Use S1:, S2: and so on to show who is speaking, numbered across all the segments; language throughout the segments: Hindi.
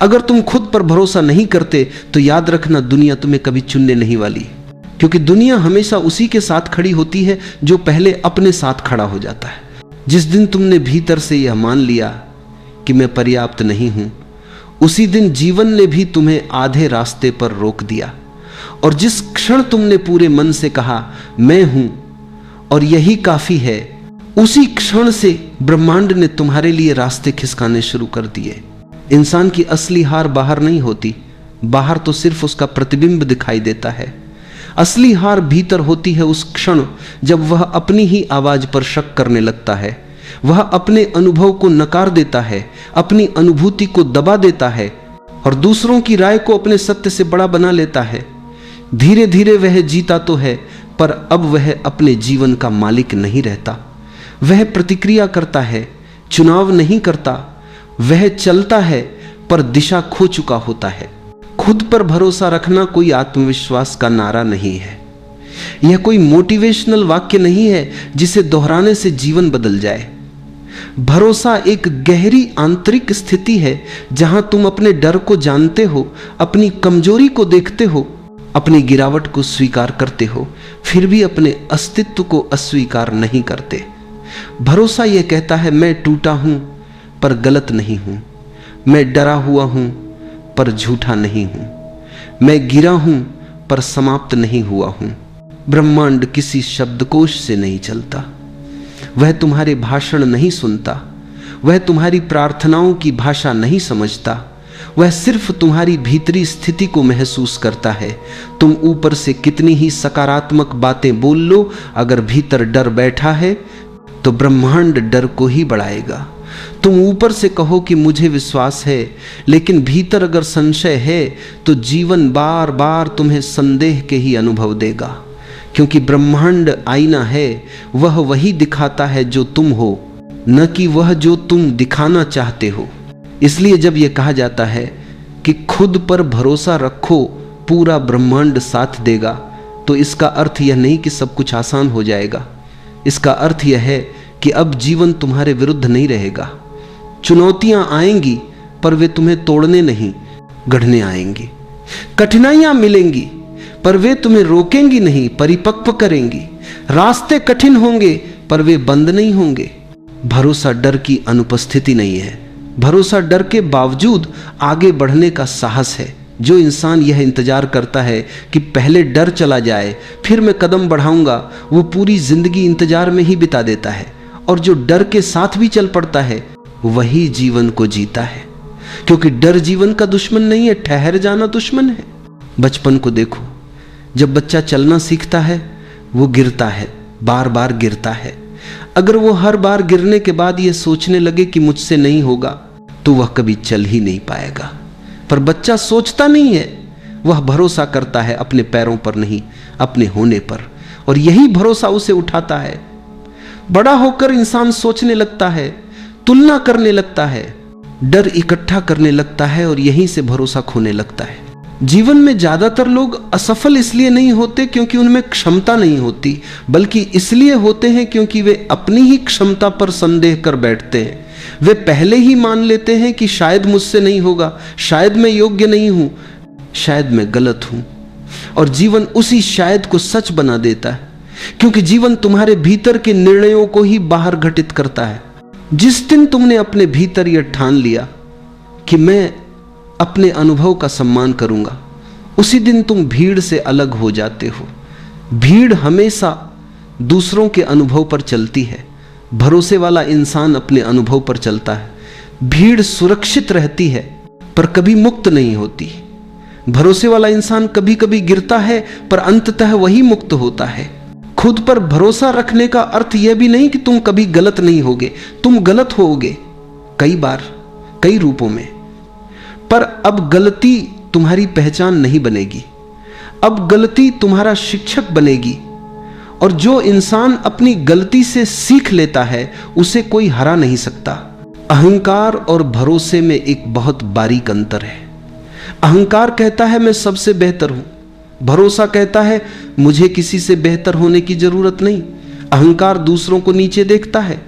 S1: अगर तुम खुद पर भरोसा नहीं करते तो याद रखना दुनिया तुम्हें कभी चुनने नहीं वाली, क्योंकि दुनिया हमेशा उसी के साथ खड़ी होती है जो पहले अपने साथ खड़ा हो जाता है। जिस दिन तुमने भीतर से यह मान लिया कि मैं पर्याप्त नहीं हूं, उसी दिन जीवन ने भी तुम्हें आधे रास्ते पर रोक दिया। और जिस क्षण तुमने पूरे मन से कहा मैं हूं और यही काफी है, उसी क्षण से ब्रह्मांड ने तुम्हारे लिए रास्ते खिसकाने शुरू कर दिए। इंसान की असली हार बाहर नहीं होती, बाहर तो सिर्फ उसका प्रतिबिंब दिखाई देता है। असली हार भीतर होती है उस क्षण जब वह अपनी ही आवाज पर शक करने लगता है, वह अपने अनुभव को नकार देता है, अपनी अनुभूति को दबा देता है और दूसरों की राय को अपने सत्य से बड़ा बना लेता है। धीरे धीरे वह जीता तो है, पर अब वह अपने जीवन का मालिक नहीं रहता। वह प्रतिक्रिया करता है, चुनाव नहीं करता। वह चलता है पर दिशा खो चुका होता है। खुद पर भरोसा रखना कोई आत्मविश्वास का नारा नहीं है, यह कोई मोटिवेशनल वाक्य नहीं है जिसे दोहराने से जीवन बदल जाए। भरोसा एक गहरी आंतरिक स्थिति है जहां तुम अपने डर को जानते हो, अपनी कमजोरी को देखते हो, अपनी गिरावट को स्वीकार करते हो, फिर भी अपने अस्तित्व को अस्वीकार नहीं करते। भरोसा यह कहता है मैं टूटा हूं पर गलत नहीं हूं, मैं डरा हुआ हूं पर झूठा नहीं हूं, मैं गिरा हूं पर समाप्त नहीं हुआ हूं। ब्रह्मांड किसी शब्दकोश से नहीं चलता, वह तुम्हारे भाषण नहीं सुनता, वह तुम्हारी प्रार्थनाओं की भाषा नहीं समझता, वह सिर्फ तुम्हारी भीतरी स्थिति को महसूस करता है। तुम ऊपर से कितनी ही सकारात्मक बातें बोल लो, अगर भीतर डर बैठा है तो ब्रह्मांड डर को ही बढ़ाएगा। तुम ऊपर से कहो कि मुझे विश्वास है, लेकिन भीतर अगर संशय है तो जीवन बार बार तुम्हें संदेह के ही अनुभव देगा, क्योंकि ब्रह्मांड आईना है, वह वही दिखाता है जो तुम हो, न कि वह जो तुम दिखाना चाहते हो। इसलिए जब यह कहा जाता है कि खुद पर भरोसा रखो, पूरा ब्रह्मांड साथ देगा, तो इसका अर्थ यह नहीं कि सब कुछ आसान हो जाएगा। इसका अर्थ यह है कि अब जीवन तुम्हारे विरुद्ध नहीं रहेगा। चुनौतियां आएंगी पर वे तुम्हें तोड़ने नहीं, गढ़ने आएंगी। कठिनाइयां मिलेंगी पर वे तुम्हें रोकेंगी नहीं, परिपक्व करेंगी। रास्ते कठिन होंगे पर वे बंद नहीं होंगे। भरोसा डर की अनुपस्थिति नहीं है, भरोसा डर के बावजूद आगे बढ़ने का साहस है। जो इंसान यह इंतजार करता है कि पहले डर चला जाए फिर मैं कदम बढ़ाऊंगा, वो पूरी जिंदगी इंतजार में ही बिता देता है। और जो डर के साथ भी चल पड़ता है वही जीवन को जीता है, क्योंकि डर जीवन का दुश्मन नहीं है, ठहर जाना दुश्मन है। बचपन को देखो, जब बच्चा चलना सीखता है वो गिरता है, बार बार गिरता है। अगर वो हर बार गिरने के बाद ये सोचने लगे कि मुझसे नहीं होगा, तो वह कभी चल ही नहीं पाएगा। पर बच्चा सोचता नहीं है, वह भरोसा करता है अपने पैरों पर नहीं, अपने होने पर, और यही भरोसा उसे उठाता है। बड़ा होकर इंसान सोचने लगता है, तुलना करने लगता है, डर इकट्ठा करने लगता है और यहीं से भरोसा खोने लगता है। जीवन में ज्यादातर लोग असफल इसलिए नहीं होते क्योंकि उनमें क्षमता नहीं होती, बल्कि इसलिए होते हैं क्योंकि वे अपनी ही क्षमता पर संदेह कर बैठते हैं। वे पहले ही मान लेते हैं कि शायद मुझसे नहीं होगा, शायद मैं योग्य नहीं हूं, शायद मैं गलत हूं, और जीवन उसी शायद को सच बना देता है, क्योंकि जीवन तुम्हारे भीतर के निर्णयों को ही बाहर घटित करता है। जिस दिन तुमने अपने भीतर यह ठान लिया कि मैं अपने अनुभव का सम्मान करूंगा, उसी दिन तुम भीड़ से अलग हो जाते हो। भीड़ हमेशा दूसरों के अनुभव पर चलती है, भरोसे वाला इंसान अपने अनुभव पर चलता है। भीड़ सुरक्षित रहती है पर कभी मुक्त नहीं होती। भरोसे वाला इंसान कभी कभी गिरता है पर अंततः वही मुक्त होता है। खुद पर भरोसा रखने का अर्थ यह भी नहीं कि तुम कभी गलत नहीं होगे, तुम गलत होगे कई बार, कई रूपों में, पर अब गलती तुम्हारी पहचान नहीं बनेगी। अब गलती तुम्हारा शिक्षक बनेगी, और जो इंसान अपनी गलती से सीख लेता है उसे कोई हरा नहीं सकता। अहंकार और भरोसे में एक बहुत बारीक अंतर है। अहंकार कहता है मैं सबसे बेहतर हूं, भरोसा कहता है मुझे किसी से बेहतर होने की जरूरत नहीं। अहंकार दूसरों को नीचे देखता है,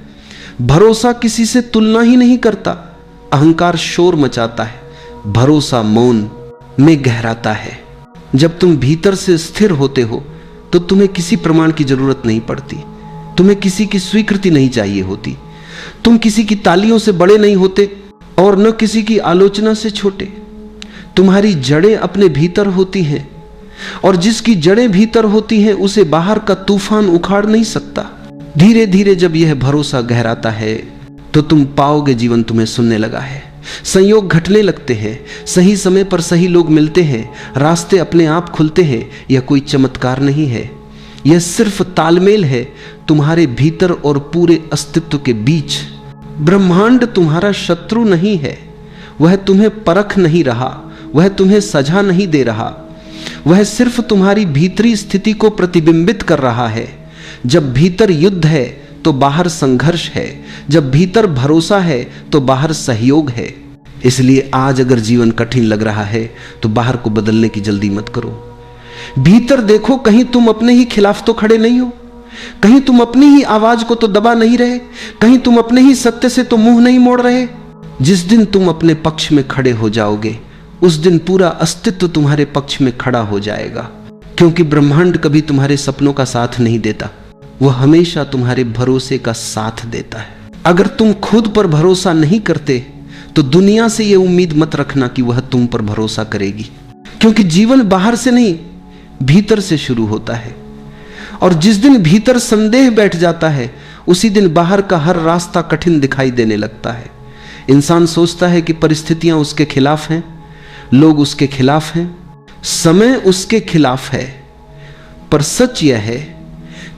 S1: भरोसा किसी से तुलना ही नहीं करता। अहंकार शोर मचाता है, भरोसा मौन में गहराता है। जब तुम भीतर से स्थिर होते हो तो तुम्हें किसी प्रमाण की जरूरत नहीं पड़ती, तुम्हें किसी की स्वीकृति नहीं चाहिए होती, तुम किसी की तालियों से बड़े नहीं होते और न किसी की आलोचना से छोटे। तुम्हारी जड़ें अपने भीतर होती हैं और जिसकी जड़ें भीतर होती हैं उसे बाहर का तूफान उखाड़ नहीं सकता। धीरे धीरे जब यह भरोसा गहराता है तो तुम पाओगे जीवन तुम्हें सुनने लगा है, संयोग घटने लगते हैं, सही समय पर सही लोग मिलते हैं, रास्ते अपने आप खुलते हैं। यह कोई चमत्कार नहीं है, यह सिर्फ तालमेल है तुम्हारे भीतर और पूरे अस्तित्व के बीच। ब्रह्मांड तुम्हारा शत्रु नहीं है, वह तुम्हें परख नहीं रहा, वह तुम्हें सजा नहीं दे रहा, वह सिर्फ तुम्हारी भीतरी स्थिति को प्रतिबिंबित कर रहा है। जब भीतर युद्ध है तो बाहर संघर्ष है, जब भीतर भरोसा है तो बाहर सहयोग है। इसलिए आज अगर जीवन कठिन लग रहा है तो बाहर को बदलने की जल्दी मत करो। भीतर देखो, कहीं तुम अपने ही खिलाफ तो खड़े नहीं हो, कहीं तुम अपनी ही आवाज को तो दबा नहीं रहे, कहीं तुम अपने ही सत्य से तो मुंह नहीं मोड़ रहे। जिस दिन तुम अपने पक्ष में खड़े हो जाओगे उस दिन पूरा अस्तित्व तुम्हारे पक्ष में खड़ा हो जाएगा, क्योंकि ब्रह्मांड कभी तुम्हारे सपनों का साथ नहीं देता, वह हमेशा तुम्हारे भरोसे का साथ देता है। अगर तुम खुद पर भरोसा नहीं करते तो दुनिया से यह उम्मीद मत रखना कि वह तुम पर भरोसा करेगी, क्योंकि जीवन बाहर से नहीं भीतर से शुरू होता है। और जिस दिन भीतर संदेह बैठ जाता है उसी दिन बाहर का हर रास्ता कठिन दिखाई देने लगता है। इंसान सोचता है कि परिस्थितियां उसके खिलाफ हैं, लोग उसके खिलाफ हैं, समय उसके खिलाफ है, पर सच यह है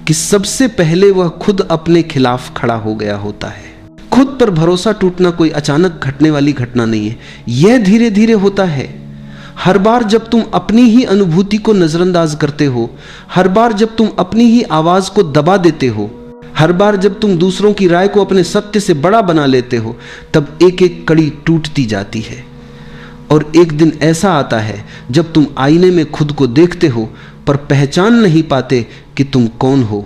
S1: कि सबसे पहले वह खुद अपने खिलाफ खड़ा हो गया होता है। खुद पर भरोसा टूटना कोई अचानक घटने वाली घटना नहीं है, यह धीरे धीरे होता है। हर बार जब तुम अपनी ही अनुभूति को नजरअंदाज करते हो, हर बार जब तुम अपनी ही आवाज को दबा देते हो, हर बार जब तुम दूसरों की राय को अपने सत्य से बड़ा बना लेते हो, तब एक एक कड़ी टूटती जाती है। और एक दिन ऐसा आता है जब तुम आईने में खुद को देखते हो पर पहचान नहीं पाते कि तुम कौन हो।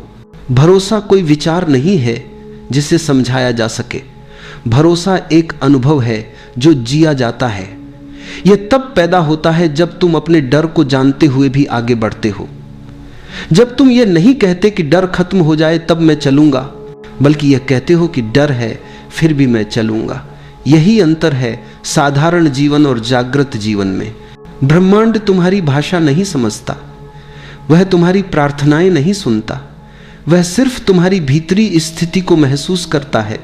S1: भरोसा कोई विचार नहीं है जिसे समझाया जा सके, भरोसा एक अनुभव है जो जिया जाता है। यह तब पैदा होता है जब तुम अपने डर को जानते हुए भी आगे बढ़ते हो, जब तुम यह नहीं कहते कि डर खत्म हो जाए तब मैं चलूंगा, बल्कि यह कहते हो कि डर है फिर भी मैं चलूंगा। यही अंतर है साधारण जीवन और जागृत जीवन में। ब्रह्मांड तुम्हारी भाषा नहीं समझता, वह तुम्हारी प्रार्थनाएं नहीं सुनता, वह सिर्फ तुम्हारी भीतरी स्थिति को महसूस करता है।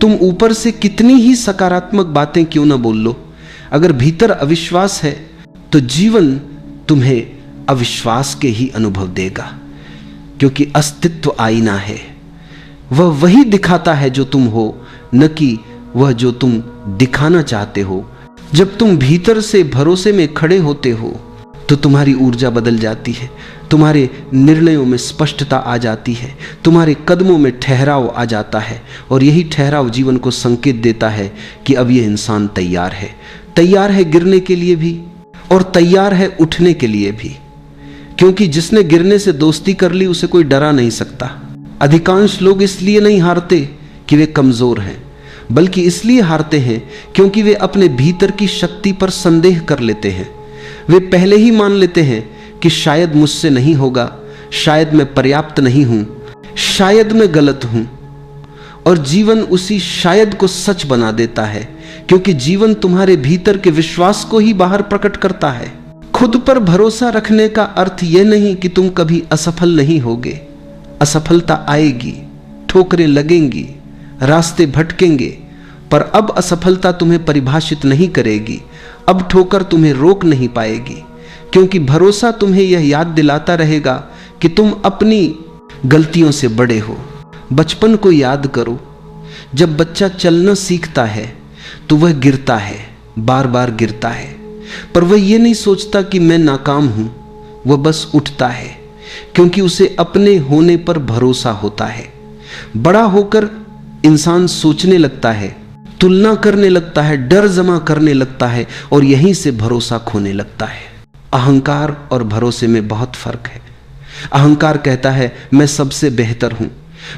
S1: तुम ऊपर से कितनी ही सकारात्मक बातें क्यों न बोल लो, अगर भीतर अविश्वास है तो जीवन तुम्हें अविश्वास के ही अनुभव देगा, क्योंकि अस्तित्व आईना है। वह वही दिखाता है जो तुम हो, न कि वह जो तुम दिखाना चाहते हो। जब तुम भीतर से भरोसे में खड़े होते हो तो तुम्हारी ऊर्जा बदल जाती है, तुम्हारे निर्णयों में स्पष्टता आ जाती है, तुम्हारे कदमों में ठहराव आ जाता है, और यही ठहराव जीवन को संकेत देता है कि अब यह इंसान तैयार है, तैयार है गिरने के लिए भी और तैयार है उठने के लिए भी। क्योंकि जिसने गिरने से दोस्ती कर ली उसे कोई डरा नहीं सकता। अधिकांश लोग इसलिए नहीं हारते कि वे कमजोर हैं, बल्कि इसलिए हारते हैं क्योंकि वे अपने भीतर की शक्ति पर संदेह कर लेते हैं। वे पहले ही मान लेते हैं कि शायद मुझसे नहीं होगा, शायद मैं पर्याप्त नहीं हूं, शायद मैं गलत हूं। और जीवन उसी शायद को सच बना देता है, क्योंकि जीवन तुम्हारे भीतर के विश्वास को ही बाहर प्रकट करता है। खुद पर भरोसा रखने का अर्थ यह नहीं कि तुम कभी असफल नहीं होगे। असफलता आएगी, ठोकरें लगेंगी, रास्ते भटकेंगे, पर अब असफलता तुम्हें परिभाषित नहीं करेगी, अब ठोकर तुम्हें रोक नहीं पाएगी, क्योंकि भरोसा तुम्हें यह याद दिलाता रहेगा कि तुम अपनी गलतियों से बड़े हो। बचपन को याद करो, जब बच्चा चलना सीखता है तो वह गिरता है, बार बार गिरता है, पर वह यह नहीं सोचता कि मैं नाकाम हूं, वह बस उठता है, क्योंकि उसे अपने होने पर भरोसा होता है। बड़ा होकर इंसान सोचने लगता है, तुलना करने लगता है, डर जमा करने लगता है, और यहीं से भरोसा खोने लगता है। अहंकार और भरोसे में बहुत फर्क है। अहंकार कहता है मैं सबसे बेहतर हूं,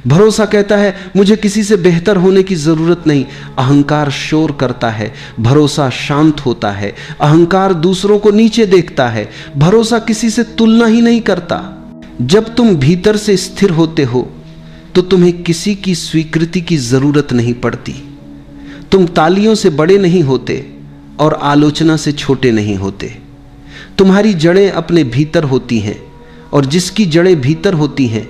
S1: भरोसा कहता है मुझे किसी से बेहतर होने की जरूरत नहीं। अहंकार शोर करता है, भरोसा शांत होता है। अहंकार दूसरों को नीचे देखता है, भरोसा किसी से तुलना ही नहीं करता। जब तुम भीतर से स्थिर होते हो तो तुम्हें किसी की स्वीकृति की जरूरत नहीं पड़ती। तुम तालियों से बड़े नहीं होते और आलोचना से छोटे नहीं होते। तुम्हारी जड़ें अपने भीतर होती हैं, और जिसकी जड़ें भीतर होती हैं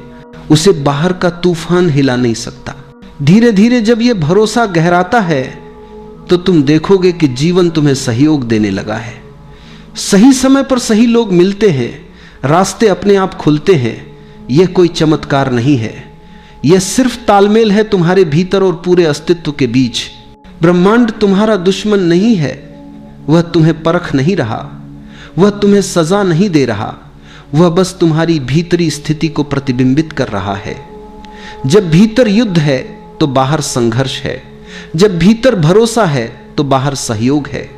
S1: उसे बाहर का तूफान हिला नहीं सकता। धीरे धीरे जब यह भरोसा गहराता है तो तुम देखोगे कि जीवन तुम्हें सहयोग देने लगा है। सही समय पर सही लोग मिलते हैं, रास्ते अपने आप खुलते हैं। यह कोई चमत्कार नहीं है, यह सिर्फ तालमेल है तुम्हारे भीतर और पूरे अस्तित्व के बीच। ब्रह्मांड तुम्हारा दुश्मन नहीं है, वह तुम्हें परख नहीं रहा, वह तुम्हें सजा नहीं दे रहा, वह बस तुम्हारी भीतरी स्थिति को प्रतिबिंबित कर रहा है। जब भीतर युद्ध है तो बाहर संघर्ष है, जब भीतर भरोसा है तो बाहर सहयोग है।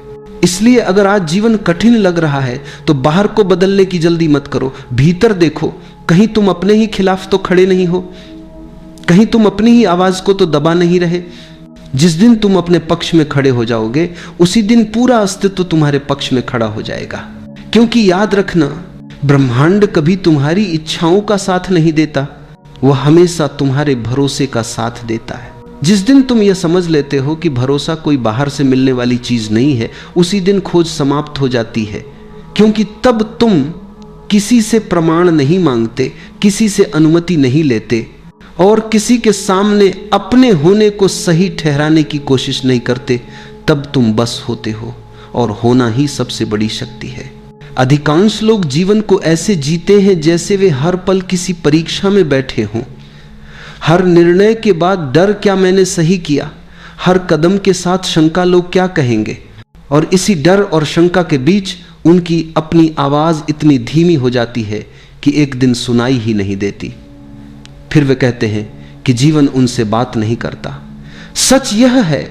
S1: इसलिए अगर आज जीवन कठिन लग रहा है तो बाहर को बदलने की जल्दी मत करो, भीतर देखो। कहीं तुम अपने ही खिलाफ तो खड़े नहीं हो, कहीं तुम अपनी ही आवाज को तो दबा नहीं रहे। जिस दिन तुम अपने पक्ष में खड़े हो जाओगे उसी दिन पूरा अस्तित्व तुम्हारे पक्ष में खड़ा हो जाएगा। क्योंकि याद रखना, ब्रह्मांड कभी तुम्हारी इच्छाओं का साथ नहीं देता, वह हमेशा तुम्हारे भरोसे का साथ देता है। जिस दिन तुम यह समझ लेते हो कि भरोसा कोई बाहर से मिलने वाली चीज नहीं है, उसी दिन खोज समाप्त हो जाती है। क्योंकि तब तुम किसी से प्रमाण नहीं मांगते, किसी से अनुमति नहीं लेते और किसी के सामने अपने होने को सही ठहराने की कोशिश नहीं करते। तब तुम बस होते हो, और होना ही सबसे बड़ी शक्ति है। अधिकांश लोग जीवन को ऐसे जीते हैं जैसे वे हर पल किसी परीक्षा में बैठे हों। हर निर्णय के बाद डर, क्या मैंने सही किया? हर कदम के साथ शंका, लोग क्या कहेंगे? और इसी डर और शंका के बीच उनकी अपनी आवाज इतनी धीमी हो जाती है कि एक दिन सुनाई ही नहीं देती। फिर वे कहते हैं कि जीवन उनसे बात नहीं करता। सच यह है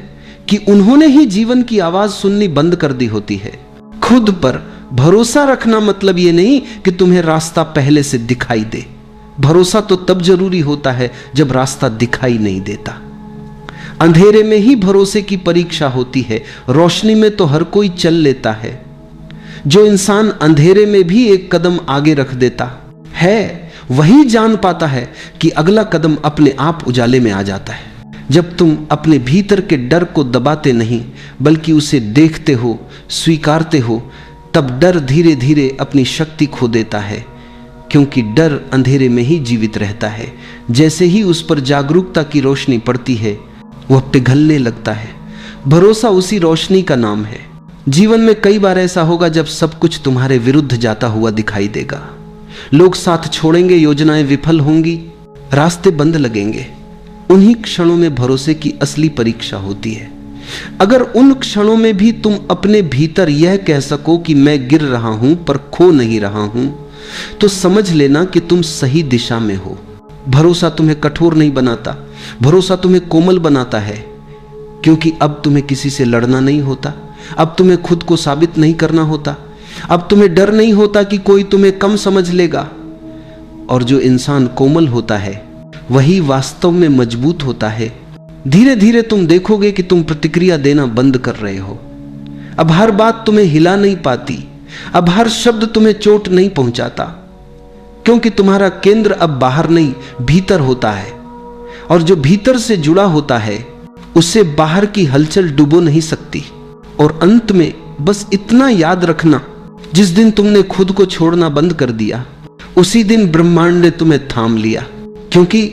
S1: कि उन्होंने ही जीवन की आवाज सुननी बंद कर दी होती है। खुद पर भरोसा रखना मतलब यह नहीं कि तुम्हें रास्ता पहले से दिखाई दे। भरोसा तो तब जरूरी होता है जब रास्ता दिखाई नहीं देता। अंधेरे में ही भरोसे की परीक्षा होती है, रोशनी में तो हर कोई चल लेता है। जो इंसान अंधेरे में भी एक कदम आगे रख देता है वही जान पाता है कि अगला कदम अपने आप उजाले में आ जाता है। जब तुम अपने भीतर के डर को दबाते नहीं बल्कि उसे देखते हो, स्वीकारते हो, तब डर धीरे धीरे अपनी शक्ति खो देता है। क्योंकि डर अंधेरे में ही जीवित रहता है। जैसे ही उस पर जागरूकता की रोशनी पड़ती है वह पिघलने लगता है। भरोसा उसी रोशनी का नाम है। जीवन में कई बार ऐसा होगा जब सब कुछ तुम्हारे विरुद्ध जाता हुआ दिखाई देगा। लोग साथ छोड़ेंगे, योजनाएं विफल होंगी, रास्ते बंद लगेंगे। उन्हीं क्षणों में भरोसे की असली परीक्षा होती है। अगर उन क्षणों में भी तुम अपने भीतर यह कह सको कि मैं गिर रहा हूं पर खो नहीं रहा हूं, तो समझ लेना कि तुम सही दिशा में हो। भरोसा तुम्हें कठोर नहीं बनाता, भरोसा तुम्हें कोमल बनाता है। क्योंकि अब तुम्हें किसी से लड़ना नहीं होता, अब तुम्हें खुद को साबित नहीं करना होता, अब तुम्हें डर नहीं होता कि कोई तुम्हें कम समझ लेगा। और जो इंसान कोमल होता है वही वास्तव में मजबूत होता है। धीरे धीरे तुम देखोगे कि तुम प्रतिक्रिया देना बंद कर रहे हो। अब हर बात तुम्हें हिला नहीं पाती, अब हर शब्द तुम्हें चोट नहीं पहुंचाता, क्योंकि तुम्हारा केंद्र अब बाहर नहीं भीतर होता है। और जो भीतर से जुड़ा होता है उसे बाहर की हलचल डुबो नहीं सकती। और अंत में बस इतना याद रखना, जिस दिन तुमने खुद को छोड़ना बंद कर दिया उसी दिन ब्रह्मांड ने तुम्हें थाम लिया। क्योंकि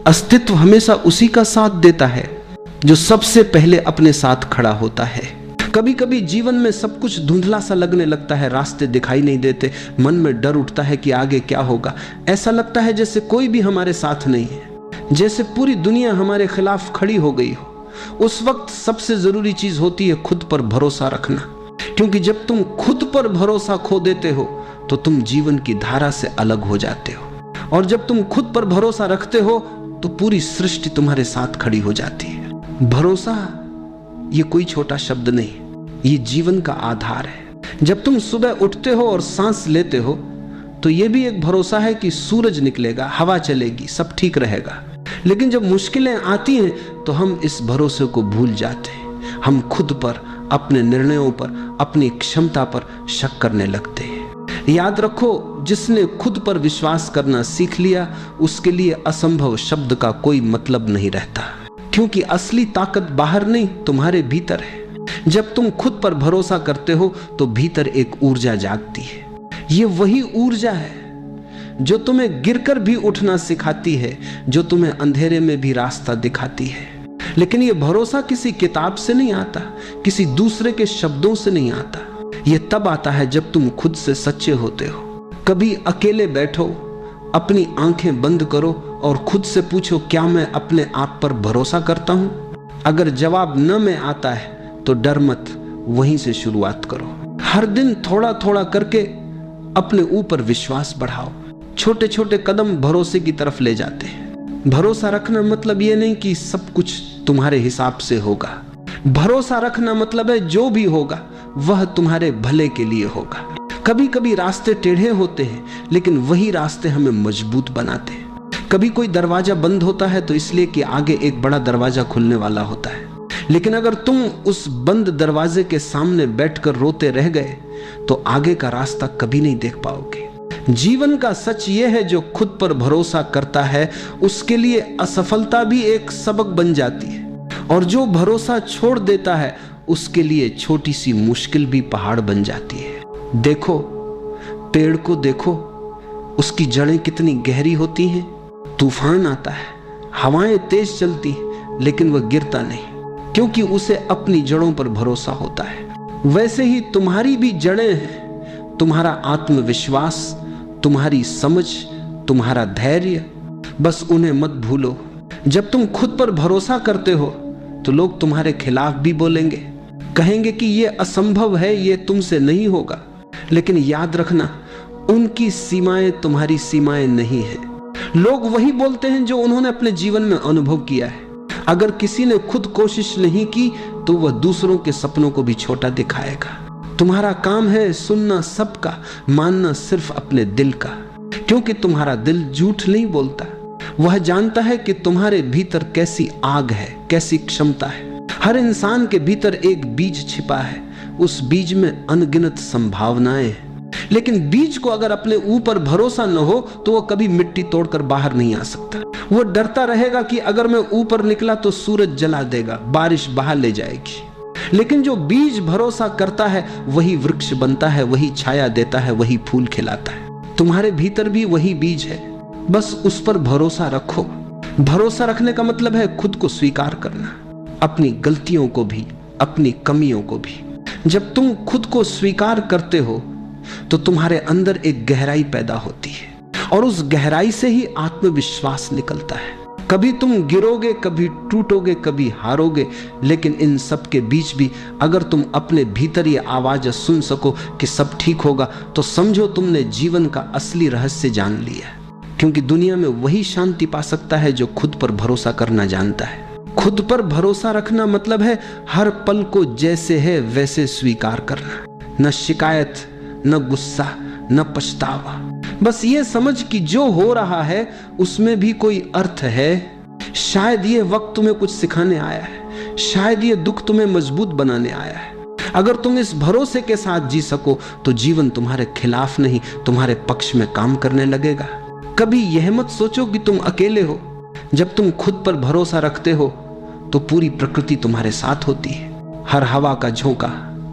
S1: अस्तित्व हमेशा उसी का साथ देता है जो सबसे पहले अपने साथ खड़ा होता है। कभी कभी जीवन में सब कुछ धुंधला सा लगने लगता है, रास्ते दिखाई नहीं देते, मन में डर उठता है कि आगे क्या होगा। ऐसा लगता है जैसे कोई भी हमारे साथ नहीं है, जैसे पूरी दुनिया हमारे खिलाफ खड़ी हो गई हो। उस वक्त सबसे जरूरी चीज होती है खुद पर भरोसा रखना। क्योंकि जब तुम खुद पर भरोसा खो देते हो तो तुम जीवन की धारा से अलग हो जाते हो। और जब तुम खुद पर भरोसा रखते हो तो पूरी सृष्टि तुम्हारे साथ खड़ी हो जाती है। भरोसा ये कोई छोटा शब्द नहीं, ये जीवन का आधार है। जब तुम सुबह उठते हो और सांस लेते हो तो ये भी एक भरोसा है कि सूरज निकलेगा, हवा चलेगी, सब ठीक रहेगा। लेकिन जब मुश्किलें आती हैं तो हम इस भरोसे को भूल जाते हैं। हम खुद पर, अपने निर्णयों पर, अपनी क्षमता पर शक करने लगते हैं। याद रखो, जिसने खुद पर विश्वास करना सीख लिया उसके लिए असंभव शब्द का कोई मतलब नहीं रहता, क्योंकि असली ताकत बाहर नहीं, तुम्हारे भीतर है। जब तुम खुद पर भरोसा करते हो तो भीतर एक ऊर्जा जागती है। ये वही ऊर्जा है जो तुम्हें गिरकर भी उठना सिखाती है, जो तुम्हें अंधेरे में भी रास्ता दिखाती है। लेकिन ये भरोसा किसी किताब से नहीं आता, किसी दूसरे के शब्दों से नहीं आता। ये तब आता है जब तुम खुद से सच्चे होते हो। कभी अकेले बैठो, अपनी आंखें बंद करो और खुद से पूछो, क्या मैं अपने आप पर भरोसा करता हूं? अगर जवाब न में आता है तो डर मत, वहीं से शुरुआत करो। हर दिन थोड़ा थोड़ा करके अपने ऊपर विश्वास बढ़ाओ। छोटे छोटे कदम भरोसे की तरफ ले जाते हैं। भरोसा रखना मतलब ये नहीं कि सब कुछ तुम्हारे हिसाब से होगा। भरोसा रखना मतलब है जो भी होगा वह तुम्हारे भले के लिए होगा। कभी कभी रास्ते टेढ़े होते हैं, लेकिन वही रास्ते हमें मजबूत बनाते हैं। कभी कोई दरवाजा बंद होता है तो इसलिए कि आगे एक बड़ा दरवाजा खुलने वाला होता है। लेकिन अगर तुम उस बंद दरवाजे के सामने बैठकर रोते रह गए तो आगे का रास्ता कभी नहीं देख पाओगे। जीवन का सच यह है, जो खुद पर भरोसा करता है उसके लिए असफलता भी एक सबक बन जाती है, और जो भरोसा छोड़ देता है उसके लिए छोटी सी मुश्किल भी पहाड़ बन जाती है। देखो, पेड़ को देखो, उसकी जड़ें कितनी गहरी होती हैं। तूफान आता है, हवाएं तेज चलती हैं, लेकिन वह गिरता नहीं, क्योंकि उसे अपनी जड़ों पर भरोसा होता है। वैसे ही तुम्हारी भी जड़ें हैं, तुम्हारा आत्मविश्वास, तुम्हारी समझ, तुम्हारा धैर्य, बस उन्हें मत भूलो। जब तुम खुद पर भरोसा करते हो तो लोग तुम्हारे खिलाफ भी बोलेंगे, कहेंगे कि यह असंभव है, यह तुमसे नहीं होगा। लेकिन याद रखना, उनकी सीमाएं तुम्हारी सीमाएं नहीं है। लोग वही बोलते हैं जो उन्होंने अपने जीवन में अनुभव किया है। अगर किसी ने खुद कोशिश नहीं की तो वह दूसरों के सपनों को भी छोटा दिखाएगा। तुम्हारा काम है सुनना सबका, मानना सिर्फ अपने दिल का, क्योंकि तुम्हारा दिल झूठ नहीं बोलता। वह जानता है कि तुम्हारे भीतर कैसी आग है, कैसी क्षमता है। हर इंसान के भीतर एक बीज छिपा है, उस बीज में अनगिनत संभावनाएं हैं। लेकिन बीज को अगर अपने ऊपर भरोसा न हो तो वह कभी मिट्टी तोड़कर बाहर नहीं आ सकता। वो डरता रहेगा कि अगर मैं ऊपर निकला तो सूरज जला देगा, बारिश बहा ले जाएगी। लेकिन जो बीज भरोसा करता है वही वृक्ष बनता है, वही छाया देता है, वही फूल खिलाता है। तुम्हारे भीतर भी वही बीज है, बस उस पर भरोसा रखो। भरोसा रखने का मतलब है खुद को स्वीकार करना, अपनी गलतियों को भी, अपनी कमियों को भी। जब तुम खुद को स्वीकार करते हो तो तुम्हारे अंदर एक गहराई पैदा होती है, और उस गहराई से ही आत्मविश्वास निकलता है। कभी तुम गिरोगे, कभी टूटोगे, कभी हारोगे, लेकिन इन सब के बीच भी अगर तुम अपने भीतर ये आवाज सुन सको कि सब ठीक होगा, तो समझो तुमने जीवन का असली रहस्य जान लिया। क्योंकि दुनिया में वही शांति पा सकता है जो खुद पर भरोसा करना जानता है। खुद पर भरोसा रखना मतलब है हर पल को जैसे है वैसे स्वीकार करना, न शिकायत, न गुस्सा, न पछतावा। बस ये समझ कि जो हो रहा है उसमें भी कोई अर्थ है। शायद ये वक्त तुम्हें कुछ सिखाने आया है, शायद ये दुख तुम्हें मजबूत बनाने आया है। अगर तुम इस भरोसे के साथ जी सको तो जीवन तुम्हारे खिलाफ नहीं, तुम्हारे पक्ष में काम करने लगेगा। कभी यह मत सोचो कि तुम अकेले हो। जब तुम खुद पर भरोसा रखते हो तो पूरी प्रकृति तुम्हारे साथ होती है। हर हवा का झोंका,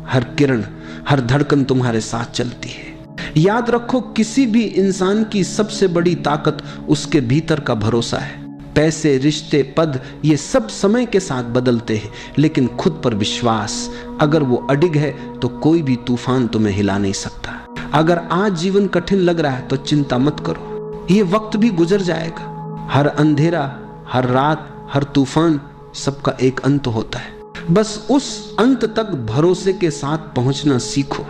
S1: हर किरण, हर धड़कन तुम्हारे साथ चलती है। याद रखो, किसी भी इंसान की सबसे बड़ी ताकत उसके भीतर का भरोसा है। पैसे, रिश्ते, पद, ये सब समय के साथ बदलते हैं, लेकिन खुद पर विश्वास अगर वो अडिग है तो कोई भी तूफान तुम्हें हिला नहीं सकता। अगर आज जीवन कठिन लग रहा है तो चिंता मत करो, ये वक्त भी गुजर जाएगा। हर अंधेरा, हर रात, हर तूफान, सबका एक अंत होता है। बस उस अंत तक भरोसे के साथ पहुंचना सीखो।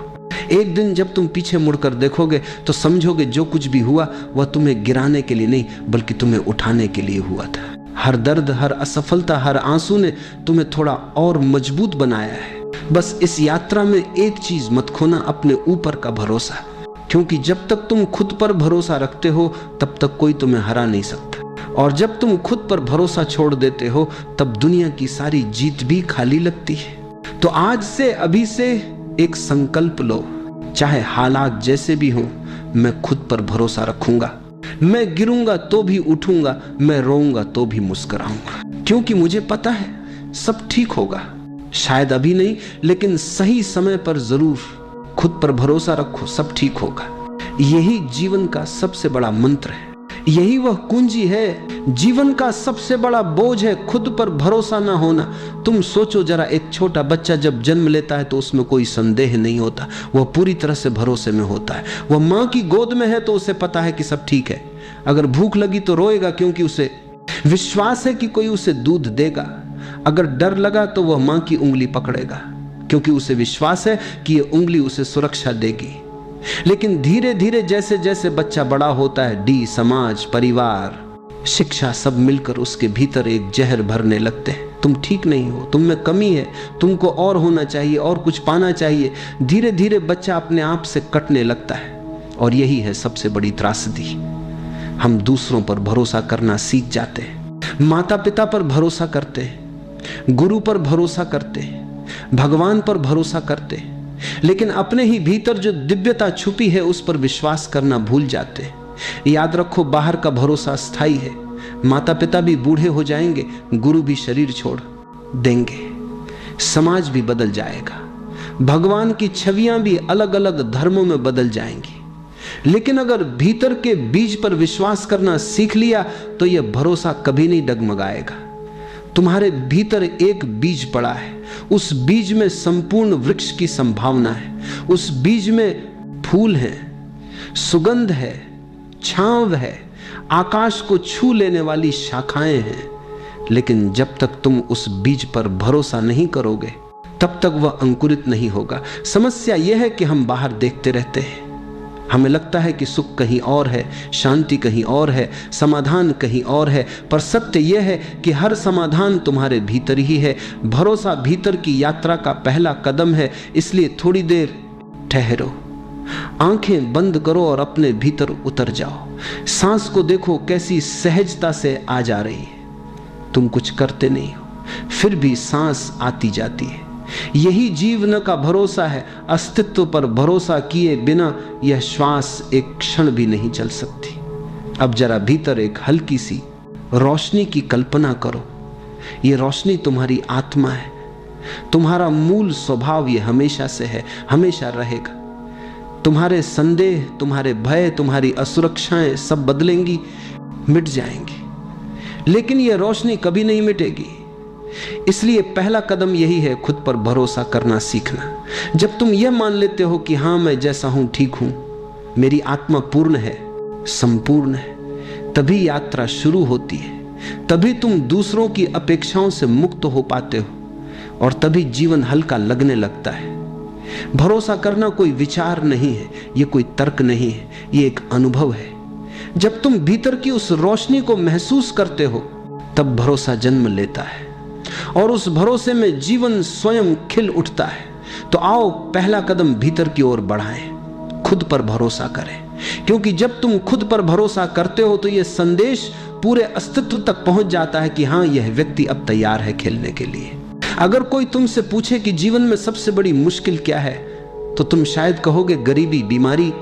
S1: एक दिन जब तुम पीछे मुड़कर देखोगे तो समझोगे जो कुछ भी हुआ वह तुम्हें गिराने के लिए नहीं, बल्कि तुम्हें उठाने के लिए हुआ था। हर दर्द, हर असफलता, हर आंसू ने तुम्हें थोड़ा और मजबूत बनाया है। बस इस यात्रा में एक चीज मत खोना, अपने ऊपर का भरोसा। क्योंकि जब तक तुम खुद पर भरोसा रखते हो तब तक कोई तुम्हें हरा नहीं सकता। और जब तुम खुद पर भरोसा छोड़ देते हो तब दुनिया की सारी जीत भी खाली लगती है। तो आज से, अभी से एक संकल्प लो, चाहे हालात जैसे भी हों, मैं खुद पर भरोसा रखूंगा। मैं गिरूंगा तो भी उठूंगा, मैं रोऊंगा तो भी मुस्कुराऊंगा, क्योंकि मुझे पता है सब ठीक होगा। शायद अभी नहीं, लेकिन सही समय पर जरूर। खुद पर भरोसा रखो, सब ठीक होगा। यही जीवन का सबसे बड़ा मंत्र है, यही वह कुंजी है। जीवन का सबसे बड़ा बोझ है खुद पर भरोसा ना होना। तुम सोचो जरा, एक छोटा बच्चा जब जन्म लेता है तो उसमें कोई संदेह नहीं होता, वह पूरी तरह से भरोसे में होता है। वह माँ की गोद में है तो उसे पता है कि सब ठीक है। अगर भूख लगी तो रोएगा, क्योंकि उसे विश्वास है कि कोई उसे दूध देगा। अगर डर लगा तो वह माँ की उंगली पकड़ेगा, क्योंकि उसे विश्वास है कि यह उंगली उसे सुरक्षा देगी। लेकिन धीरे धीरे जैसे जैसे बच्चा बड़ा होता है, समाज, परिवार, शिक्षा सब मिलकर उसके भीतर एक जहर भरने लगते हैं। तुम ठीक नहीं हो, तुम में कमी है, तुमको और होना चाहिए, और कुछ पाना चाहिए। धीरे धीरे बच्चा अपने आप से कटने लगता है। और यही है सबसे बड़ी त्रासदी। हम दूसरों पर भरोसा करना सीख जाते हैं, माता पिता पर भरोसा करते हैं, गुरु पर भरोसा करते हैं, भगवान पर भरोसा करते हैं, लेकिन अपने ही भीतर जो दिव्यता छुपी है उस पर विश्वास करना भूल जाते हैं। याद रखो, बाहर का भरोसा स्थायी है। माता पिता भी बूढ़े हो जाएंगे, गुरु भी शरीर छोड़ देंगे, समाज भी बदल जाएगा, भगवान की छवियां भी अलग अलग धर्मों में बदल जाएंगी। लेकिन अगर भीतर के बीज पर विश्वास करना सीख लिया तो यह भरोसा कभी नहीं डगमगाएगा। तुम्हारे भीतर एक बीज पड़ा है, उस बीज में संपूर्ण वृक्ष की संभावना है। उस बीज में फूल है, सुगंध है, छांव है, आकाश को छू लेने वाली शाखाएं हैं। लेकिन जब तक तुम उस बीज पर भरोसा नहीं करोगे तब तक वह अंकुरित नहीं होगा। समस्या यह है कि हम बाहर देखते रहते हैं, हमें लगता है कि सुख कहीं और है, शांति कहीं और है, समाधान कहीं और है। पर सत्य यह है कि हर समाधान तुम्हारे भीतर ही है। भरोसा भीतर की यात्रा का पहला कदम है। इसलिए थोड़ी देर ठहरो, आंखें बंद करो और अपने भीतर उतर जाओ। सांस को देखो कैसी सहजता से आ जा रही है। तुम कुछ करते नहीं हो, फिर भी सांस आती जाती है। यही जीवन का भरोसा है। अस्तित्व पर भरोसा किए बिना यह श्वास एक क्षण भी नहीं चल सकती। अब जरा भीतर एक हल्की सी रोशनी की कल्पना करो। यह रोशनी तुम्हारी आत्मा है, तुम्हारा मूल स्वभाव ये हमेशा से है, हमेशा रहेगा। तुम्हारे संदेह, तुम्हारे भय, तुम्हारी असुरक्षाएं सब बदलेंगी, मिट जाएंगी, लेकिन यह रोशनी कभी नहीं मिटेगी। इसलिए पहला कदम यही है, खुद पर भरोसा करना सीखना। जब तुम यह मान लेते हो कि हाँ, मैं जैसा हूं ठीक हूं, मेरी आत्मा पूर्ण है, संपूर्ण है, तभी यात्रा शुरू होती है। तभी तुम दूसरों की अपेक्षाओं से मुक्त हो पाते हो और तभी जीवन हल्का लगने लगता है। भरोसा करना कोई विचार नहीं है, यह कोई तर्क नहीं है, यह एक अनुभव है। जब तुम भीतर की उस रोशनी को महसूस करते हो तब भरोसा जन्म लेता है और उस भरोसे में जीवन स्वयं खिल उठता है। तो आओ पहला कदम भीतर की ओर बढ़ाएं, खुद पर भरोसा करें। क्योंकि जब तुम खुद पर भरोसा करते हो तो यह संदेश पूरे अस्तित्व तक पहुंच जाता है कि हाँ, यह व्यक्ति अब तैयार है खेलने के लिए। अगर कोई तुमसे पूछे कि जीवन में सबसे बड़ी मुश्किल क्या है, तो तुम शायद कहोगे गरीबी, बीमारी,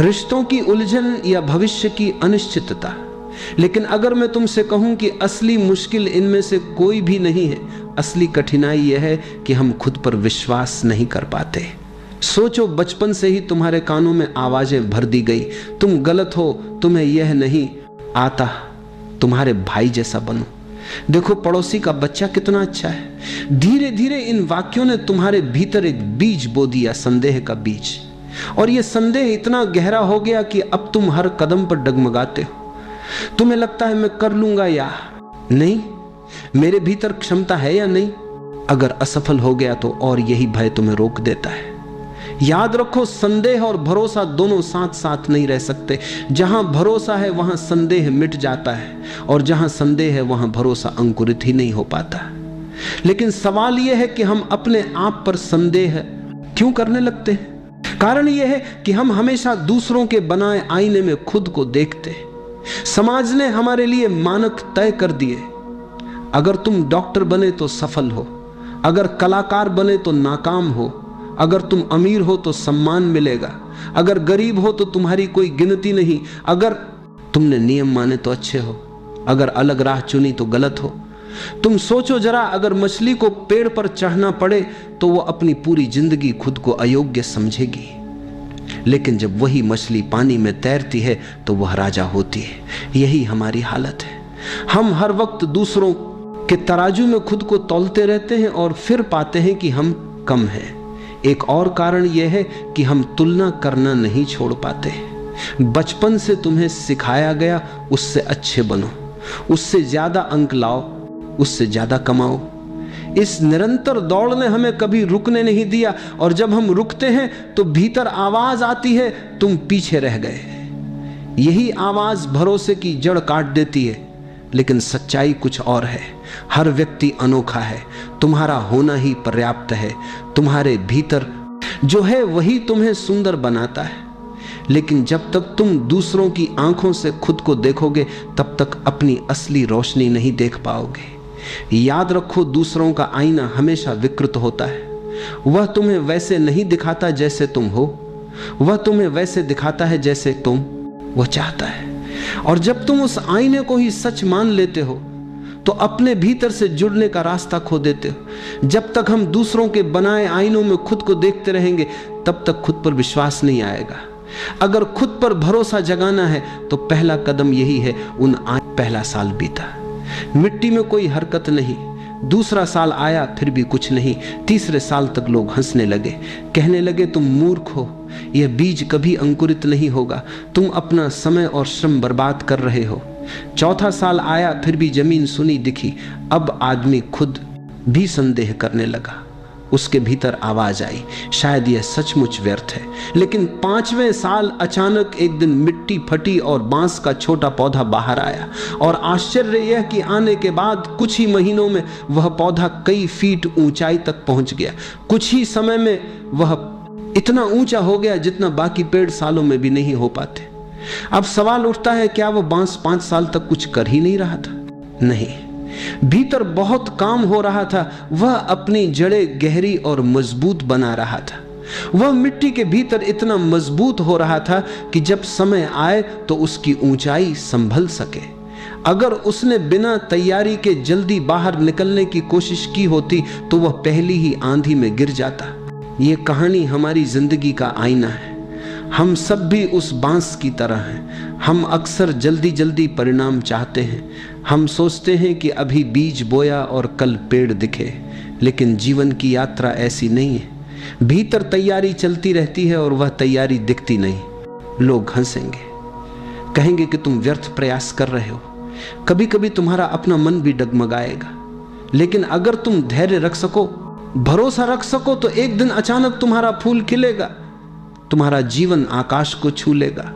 S1: रिश्तों की उलझन या भविष्य की अनिश्चितता। लेकिन अगर मैं तुमसे कहूं कि असली मुश्किल इनमें से कोई भी नहीं है, असली कठिनाई यह है कि हम खुद पर विश्वास नहीं कर पाते। सोचो, बचपन से ही तुम्हारे कानों में आवाजें भर दी गई, तुम गलत हो, तुम्हें यह नहीं आता, तुम्हारे भाई जैसा बनो, देखो पड़ोसी का बच्चा कितना अच्छा है। धीरे धीरे इन वाक्यों ने तुम्हारे भीतर एक बीज बो दिया, संदेह का बीज। और यह संदेह इतना गहरा हो गया कि अब तुम हर कदम पर डगमगाते हो। तुम्हें लगता है मैं कर लूंगा या नहीं, मेरे भीतर क्षमता है या नहीं। अगर असफल हो गया तो और यही भय तुम्हें रोक देता है। याद रखो, संदेह और भरोसा दोनों साथ साथ नहीं रह सकते। जहां भरोसा है वहां संदेह मिट जाता है, और जहां संदेह है वहां भरोसा अंकुरित ही नहीं हो पाता। लेकिन सवाल यह है कि हम अपने आप पर संदेह क्यों करने लगते हैं? कारण यह है कि हम हमेशा दूसरों के बनाए आईने में खुद को देखते हैं। समाज ने हमारे लिए मानक तय कर दिए। अगर तुम डॉक्टर बने तो सफल हो, अगर कलाकार बने तो नाकाम हो, अगर तुम अमीर हो तो सम्मान मिलेगा, अगर गरीब हो तो तुम्हारी कोई गिनती नहीं, अगर तुमने नियम माने तो अच्छे हो, अगर अलग राह चुनी तो गलत हो। तुम सोचो जरा, अगर मछली को पेड़ पर चढ़ना पड़े तो वो अपनी पूरी जिंदगी खुद को अयोग्य समझेगी, लेकिन जब वही मछली पानी में तैरती है तो वह राजा होती है। यही हमारी हालत है। हम हर वक्त दूसरों के तराजू में खुद को तौलते रहते हैं और फिर पाते हैं कि हम कम हैं। एक और कारण यह है कि हम तुलना करना नहीं छोड़ पाते। बचपन से तुम्हें सिखाया गया उससे अच्छे बनो, उससे ज्यादा अंक लाओ, उससे ज्यादा कमाओ। इस निरंतर दौड़ ने हमें कभी रुकने नहीं दिया, और जब हम रुकते हैं तो भीतर आवाज आती है, तुम पीछे रह गए। यही आवाज भरोसे की जड़ काट देती है। लेकिन सच्चाई कुछ और है। हर व्यक्ति अनोखा है, तुम्हारा होना ही पर्याप्त है। तुम्हारे भीतर जो है वही तुम्हें सुंदर बनाता है। लेकिन जब तक तुम दूसरों की आंखों से खुद को देखोगे, तब तक अपनी असली रोशनी नहीं देख पाओगे। याद रखो, दूसरों का आईना हमेशा विकृत होता है। वह तुम्हें वैसे नहीं दिखाता जैसे तुम हो, वह तुम्हें वैसे दिखाता है जैसे वह चाहता है। और जब तुम उस आईने को ही सच मान लेते हो तो अपने भीतर से जुड़ने का रास्ता खो देते हो। जब तक हम दूसरों के बनाए आईनों में खुद को देखते रहेंगे, तब तक खुद पर विश्वास नहीं आएगा। अगर खुद पर भरोसा जगाना है तो पहला कदम यही है। पहला साल बीता, मिट्टी में कोई हरकत नहीं। दूसरा साल आया, फिर भी कुछ नहीं। तीसरे साल तक लोग हंसने लगे, कहने लगे तुम मूर्ख हो, यह बीज कभी अंकुरित नहीं होगा, तुम अपना समय और श्रम बर्बाद कर रहे हो। चौथा साल आया, फिर भी जमीन सुनी दिखी। अब आदमी खुद भी संदेह करने लगा। उसके भीतर आवाज आई, शायद यह सचमुच व्यर्थ है। लेकिन 5वें साल अचानक एक दिन मिट्टी फटी और बांस का छोटा पौधा बाहर आया। और आश्चर्य यह कि आने के बाद कुछ ही महीनों में वह पौधा कई फीट ऊंचाई तक पहुंच गया। कुछ ही समय में वह इतना ऊंचा हो गया जितना बाकी पेड़ सालों में भी नहीं हो पाते। अब सवाल उठता है, क्या वह बांस 5 साल तक कुछ कर ही नहीं रहा था? नहीं, भीतर बहुत काम हो रहा था। वह अपनी जड़ें गहरी और मजबूत बना रहा था। वह मिट्टी के भीतर इतना मजबूत हो रहा था कि जब समय आए तो उसकी ऊंचाई संभल सके। अगर उसने बिना तैयारी के जल्दी बाहर निकलने की कोशिश की होती तो वह पहली ही आंधी में गिर जाता। ये कहानी हमारी जिंदगी का आईना है। हम सब भी उस बांस की तरह हैं। हम अक्सर जल्दी जल्दी परिणाम चाहते हैं। हम सोचते हैं कि अभी बीज बोया और कल पेड़ दिखे, लेकिन जीवन की यात्रा ऐसी नहीं है। भीतर तैयारी चलती रहती है और वह तैयारी दिखती नहीं। लोग हंसेंगे, कहेंगे कि तुम व्यर्थ प्रयास कर रहे हो। कभी कभी तुम्हारा अपना मन भी डगमगाएगा, लेकिन अगर तुम धैर्य रख सको, भरोसा रख सको, तो एक दिन अचानक तुम्हारा फूल खिलेगा, तुम्हारा जीवन आकाश को छू लेगा।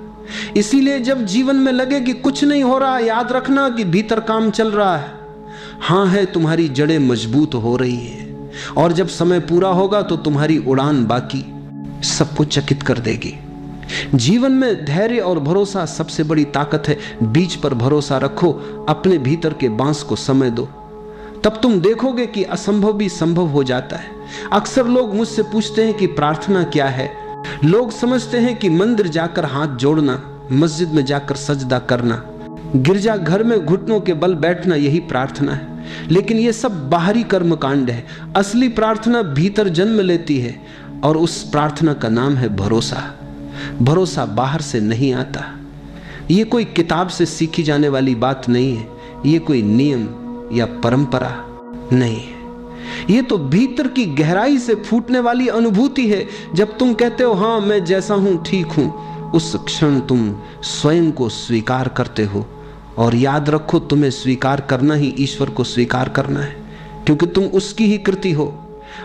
S1: इसीलिए जब जीवन में लगे कि कुछ नहीं हो रहा, याद रखना कि भीतर काम चल रहा है। हाँ है, तुम्हारी जड़ें मजबूत हो रही हैं, और जब समय पूरा होगा तो तुम्हारी उड़ान बाकी सबको चकित कर देगी। जीवन में धैर्य और भरोसा सबसे बड़ी ताकत है। बीज पर भरोसा रखो, अपने भीतर के बांस को समय दो, तब तुम देखोगे कि असंभव भी संभव हो जाता है। अक्सर लोग मुझसे पूछते हैं कि प्रार्थना क्या है। लोग समझते हैं कि मंदिर जाकर हाथ जोड़ना, मस्जिद में जाकर सजदा करना, गिरजा घर में घुटनों के बल बैठना, यही प्रार्थना है। लेकिन यह सब बाहरी कर्मकांड है। असली प्रार्थना भीतर जन्म लेती है, और उस प्रार्थना का नाम है भरोसा। भरोसा बाहर से नहीं आता। ये कोई किताब से सीखी जाने वाली बात नहीं है। ये कोई नियम या परंपरा नहीं है। ये तो भीतर की गहराई से फूटने वाली अनुभूति है। जब तुम कहते हो हाँ मैं जैसा हूं ठीक हूं, उस क्षण तुम स्वयं को स्वीकार करते हो। और याद रखो, तुम्हें स्वीकार करना ही ईश्वर को स्वीकार करना है, क्योंकि तुम उसकी ही कृति हो।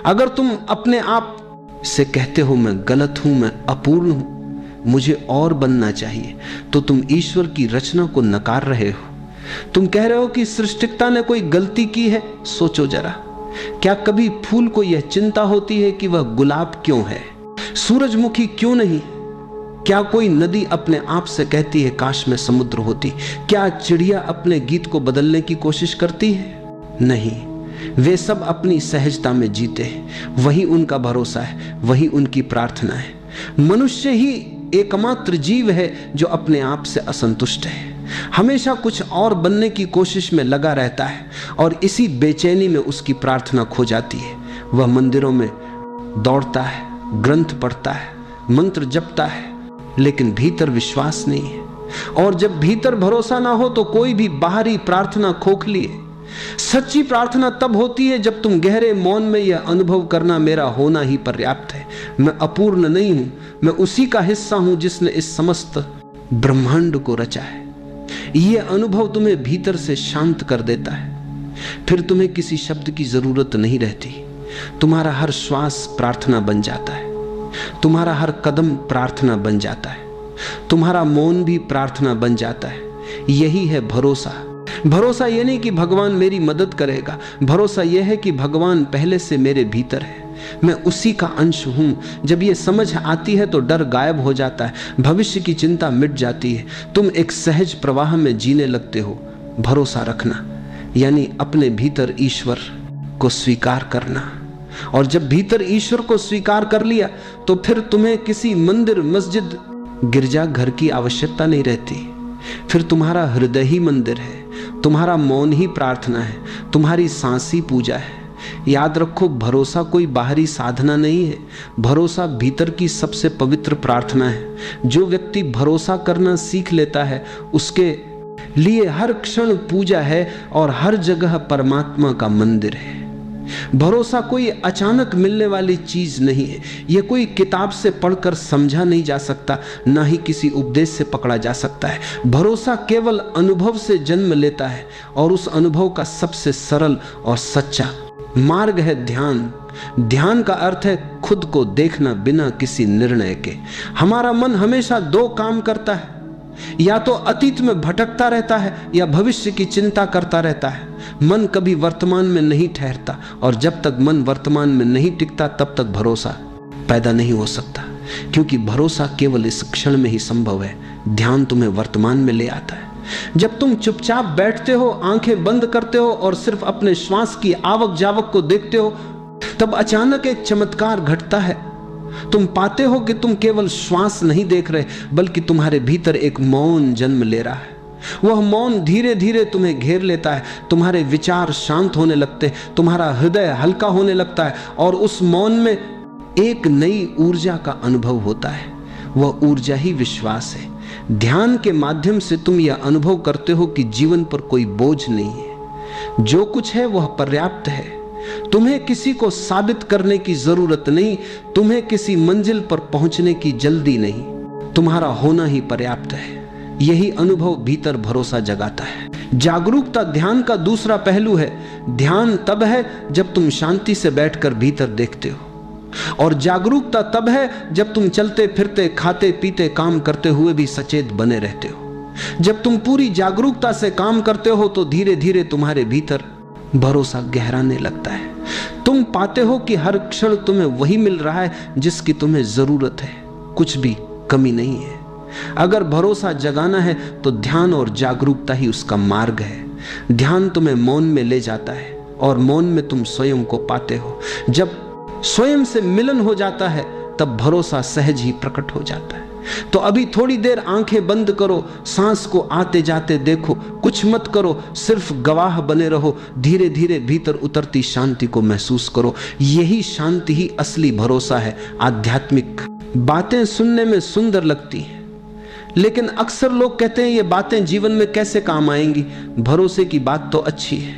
S1: अगर तुम अपने आप से कहते हो मैं गलत हूं, मैं अपूर्ण हूं, मुझे और बनना चाहिए, तो तुम ईश्वर की रचना को नकार रहे हो। तुम कह रहे हो कि सृष्टिकर्ता ने कोई गलती की है। सोचो जरा, क्या कभी फूल को यह चिंता होती है कि वह गुलाब क्यों है, सूरजमुखी क्यों नहीं? क्या कोई नदी अपने आप से कहती है काश में समुद्र होती? क्या चिड़िया अपने गीत को बदलने की कोशिश करती है? नहीं, वे सब अपनी सहजता में जीते हैं। वही उनका भरोसा है, वही उनकी प्रार्थना है। मनुष्य ही एकमात्र जीव है जो अपने आप से असंतुष्ट है, हमेशा कुछ और बनने की कोशिश में लगा रहता है और इसी बेचैनी में उसकी प्रार्थना खो जाती है। वह मंदिरों में दौड़ता है, ग्रंथ पढ़ता है, मंत्र जपता है, लेकिन भीतर विश्वास नहीं है। और जब भीतर भरोसा ना हो तो कोई भी बाहरी प्रार्थना खोखली है। सच्ची प्रार्थना तब होती है जब तुम गहरे मौन में यह अनुभव करना, मेरा होना ही पर्याप्त है, मैं अपूर्ण नहीं हूं, मैं उसी का हिस्सा हूं जिसने इस समस्त ब्रह्मांड को रचा है। यह अनुभव तुम्हें भीतर से शांत कर देता है। फिर तुम्हें किसी शब्द की जरूरत नहीं रहती। तुम्हारा हर श्वास प्रार्थना बन जाता है, तुम्हारा हर कदम प्रार्थना बन जाता है, तुम्हारा मौन भी प्रार्थना बन जाता है। यही है भरोसा। भरोसा यह नहीं कि भगवान मेरी मदद करेगा, भरोसा यह है कि भगवान पहले से मेरे भीतर है, मैं उसी का अंश हूं। जब यह समझ आती है तो डर गायब हो जाता है, भविष्य की चिंता मिट जाती है, तुम एक सहज प्रवाह में जीने लगते हो। भरोसा रखना यानी अपने भीतर ईश्वर को स्वीकार करना, और जब भीतर ईश्वर को स्वीकार कर लिया तो फिर तुम्हें किसी मंदिर, मस्जिद, गिरजाघर की आवश्यकता नहीं रहती। फिर तुम्हारा हृदय ही मंदिर है, तुम्हारा मौन ही प्रार्थना है, तुम्हारी सांस ही पूजा है। याद रखो, भरोसा कोई बाहरी साधना नहीं है, भरोसा भीतर की सबसे पवित्र प्रार्थना है। जो व्यक्ति भरोसा करना सीख लेता है उसके लिए हर क्षण पूजा है और हर जगह परमात्मा का मंदिर है। भरोसा कोई अचानक मिलने वाली चीज नहीं है, यह कोई किताब से पढ़कर समझा नहीं जा सकता, ना ही किसी उपदेश से पकड़ा जा सकता है। भरोसा केवल अनुभव से जन्म लेता है और उस अनुभव का सबसे सरल और सच्चा मार्ग है ध्यान। ध्यान का अर्थ है खुद को देखना बिना किसी निर्णय के। हमारा मन हमेशा दो काम करता है, या तो अतीत में भटकता रहता है या भविष्य की चिंता करता रहता है। मन कभी वर्तमान में नहीं ठहरता, और जब तक मन वर्तमान में नहीं टिकता तब तक भरोसा पैदा नहीं हो सकता, क्योंकि भरोसा केवल इस क्षण में ही संभव है। ध्यान तुम्हें वर्तमान में ले आता है। जब तुम चुपचाप बैठते हो, आंखें बंद करते हो और सिर्फ अपने श्वास की आवक जावक को देखते हो, तब अचानक एक चमत्कार घटता है। तुम पाते हो कि तुम केवल श्वास नहीं देख रहे, बल्कि तुम्हारे भीतर एक मौन जन्म ले रहा है। वह मौन धीरे धीरे तुम्हें घेर लेता है, तुम्हारे विचार शांत होने लगते हैं, तुम्हारा हृदय हल्का होने लगता है, और उस मौन में एक नई ऊर्जा का अनुभव होता है। वह ऊर्जा ही विश्वास है। ध्यान के माध्यम से तुम यह अनुभव करते हो कि जीवन पर कोई बोझ नहीं है, जो कुछ है वह पर्याप्त है। तुम्हें किसी को साबित करने की जरूरत नहीं, तुम्हें किसी मंजिल पर पहुंचने की जल्दी नहीं, तुम्हारा होना ही पर्याप्त है। यही अनुभव भीतर भरोसा जगाता है। जागरूकता ध्यान का दूसरा पहलू है। ध्यान तब है जब तुम शांति से बैठकर भीतर देखते हो, और जागरूकता तब है जब तुम चलते फिरते, खाते पीते, काम करते हुए भी सचेत बने रहते हो। जब तुम पूरी जागरूकता से काम करते हो तो धीरे धीरे तुम्हारे भीतर भरोसा गहराने लगता है। तुम पाते हो कि हर क्षण तुम्हें वही मिल रहा है जिसकी तुम्हें जरूरत है, कुछ भी कमी नहीं है। अगर भरोसा जगाना है तो ध्यान और जागरूकता ही उसका मार्ग है। ध्यान तुम्हें मौन में ले जाता है, और मौन में तुम स्वयं को पाते हो। जब स्वयं से मिलन हो जाता है तब भरोसा सहज ही प्रकट हो जाता है। तो अभी थोड़ी देर आंखें बंद करो, सांस को आते जाते देखो, कुछ मत करो, सिर्फ गवाह बने रहो। धीरे धीरे भीतर उतरती शांति को महसूस करो। यही शांति ही असली भरोसा है, आध्यात्मिक। बातें सुनने में सुंदर लगती हैं, लेकिन अक्सर लोग कहते हैं ये बातें जीवन में कैसे काम आएंगी। भरोसे की बात तो अच्छी है,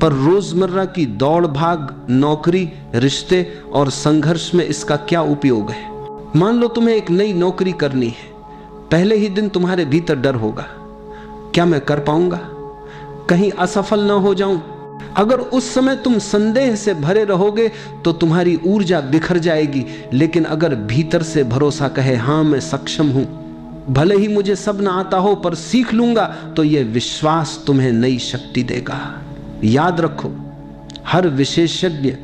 S1: पर रोजमर्रा की दौड़ भाग, नौकरी, रिश्ते और संघर्ष में इसका क्या उपयोग है। मान लो तुम्हें एक नई नौकरी करनी है, पहले ही दिन तुम्हारे भीतर डर होगा, क्या मैं कर पाऊंगा, कहीं असफल ना हो जाऊं। अगर उस समय तुम संदेह से भरे रहोगे तो तुम्हारी ऊर्जा बिखर जाएगी। लेकिन अगर भीतर से भरोसा कहे, हां मैं सक्षम हूं, भले ही मुझे सब ना आता हो पर सीख लूंगा, तो यह विश्वास तुम्हें नई शक्ति देगा। याद रखो, हर विशेषज्ञ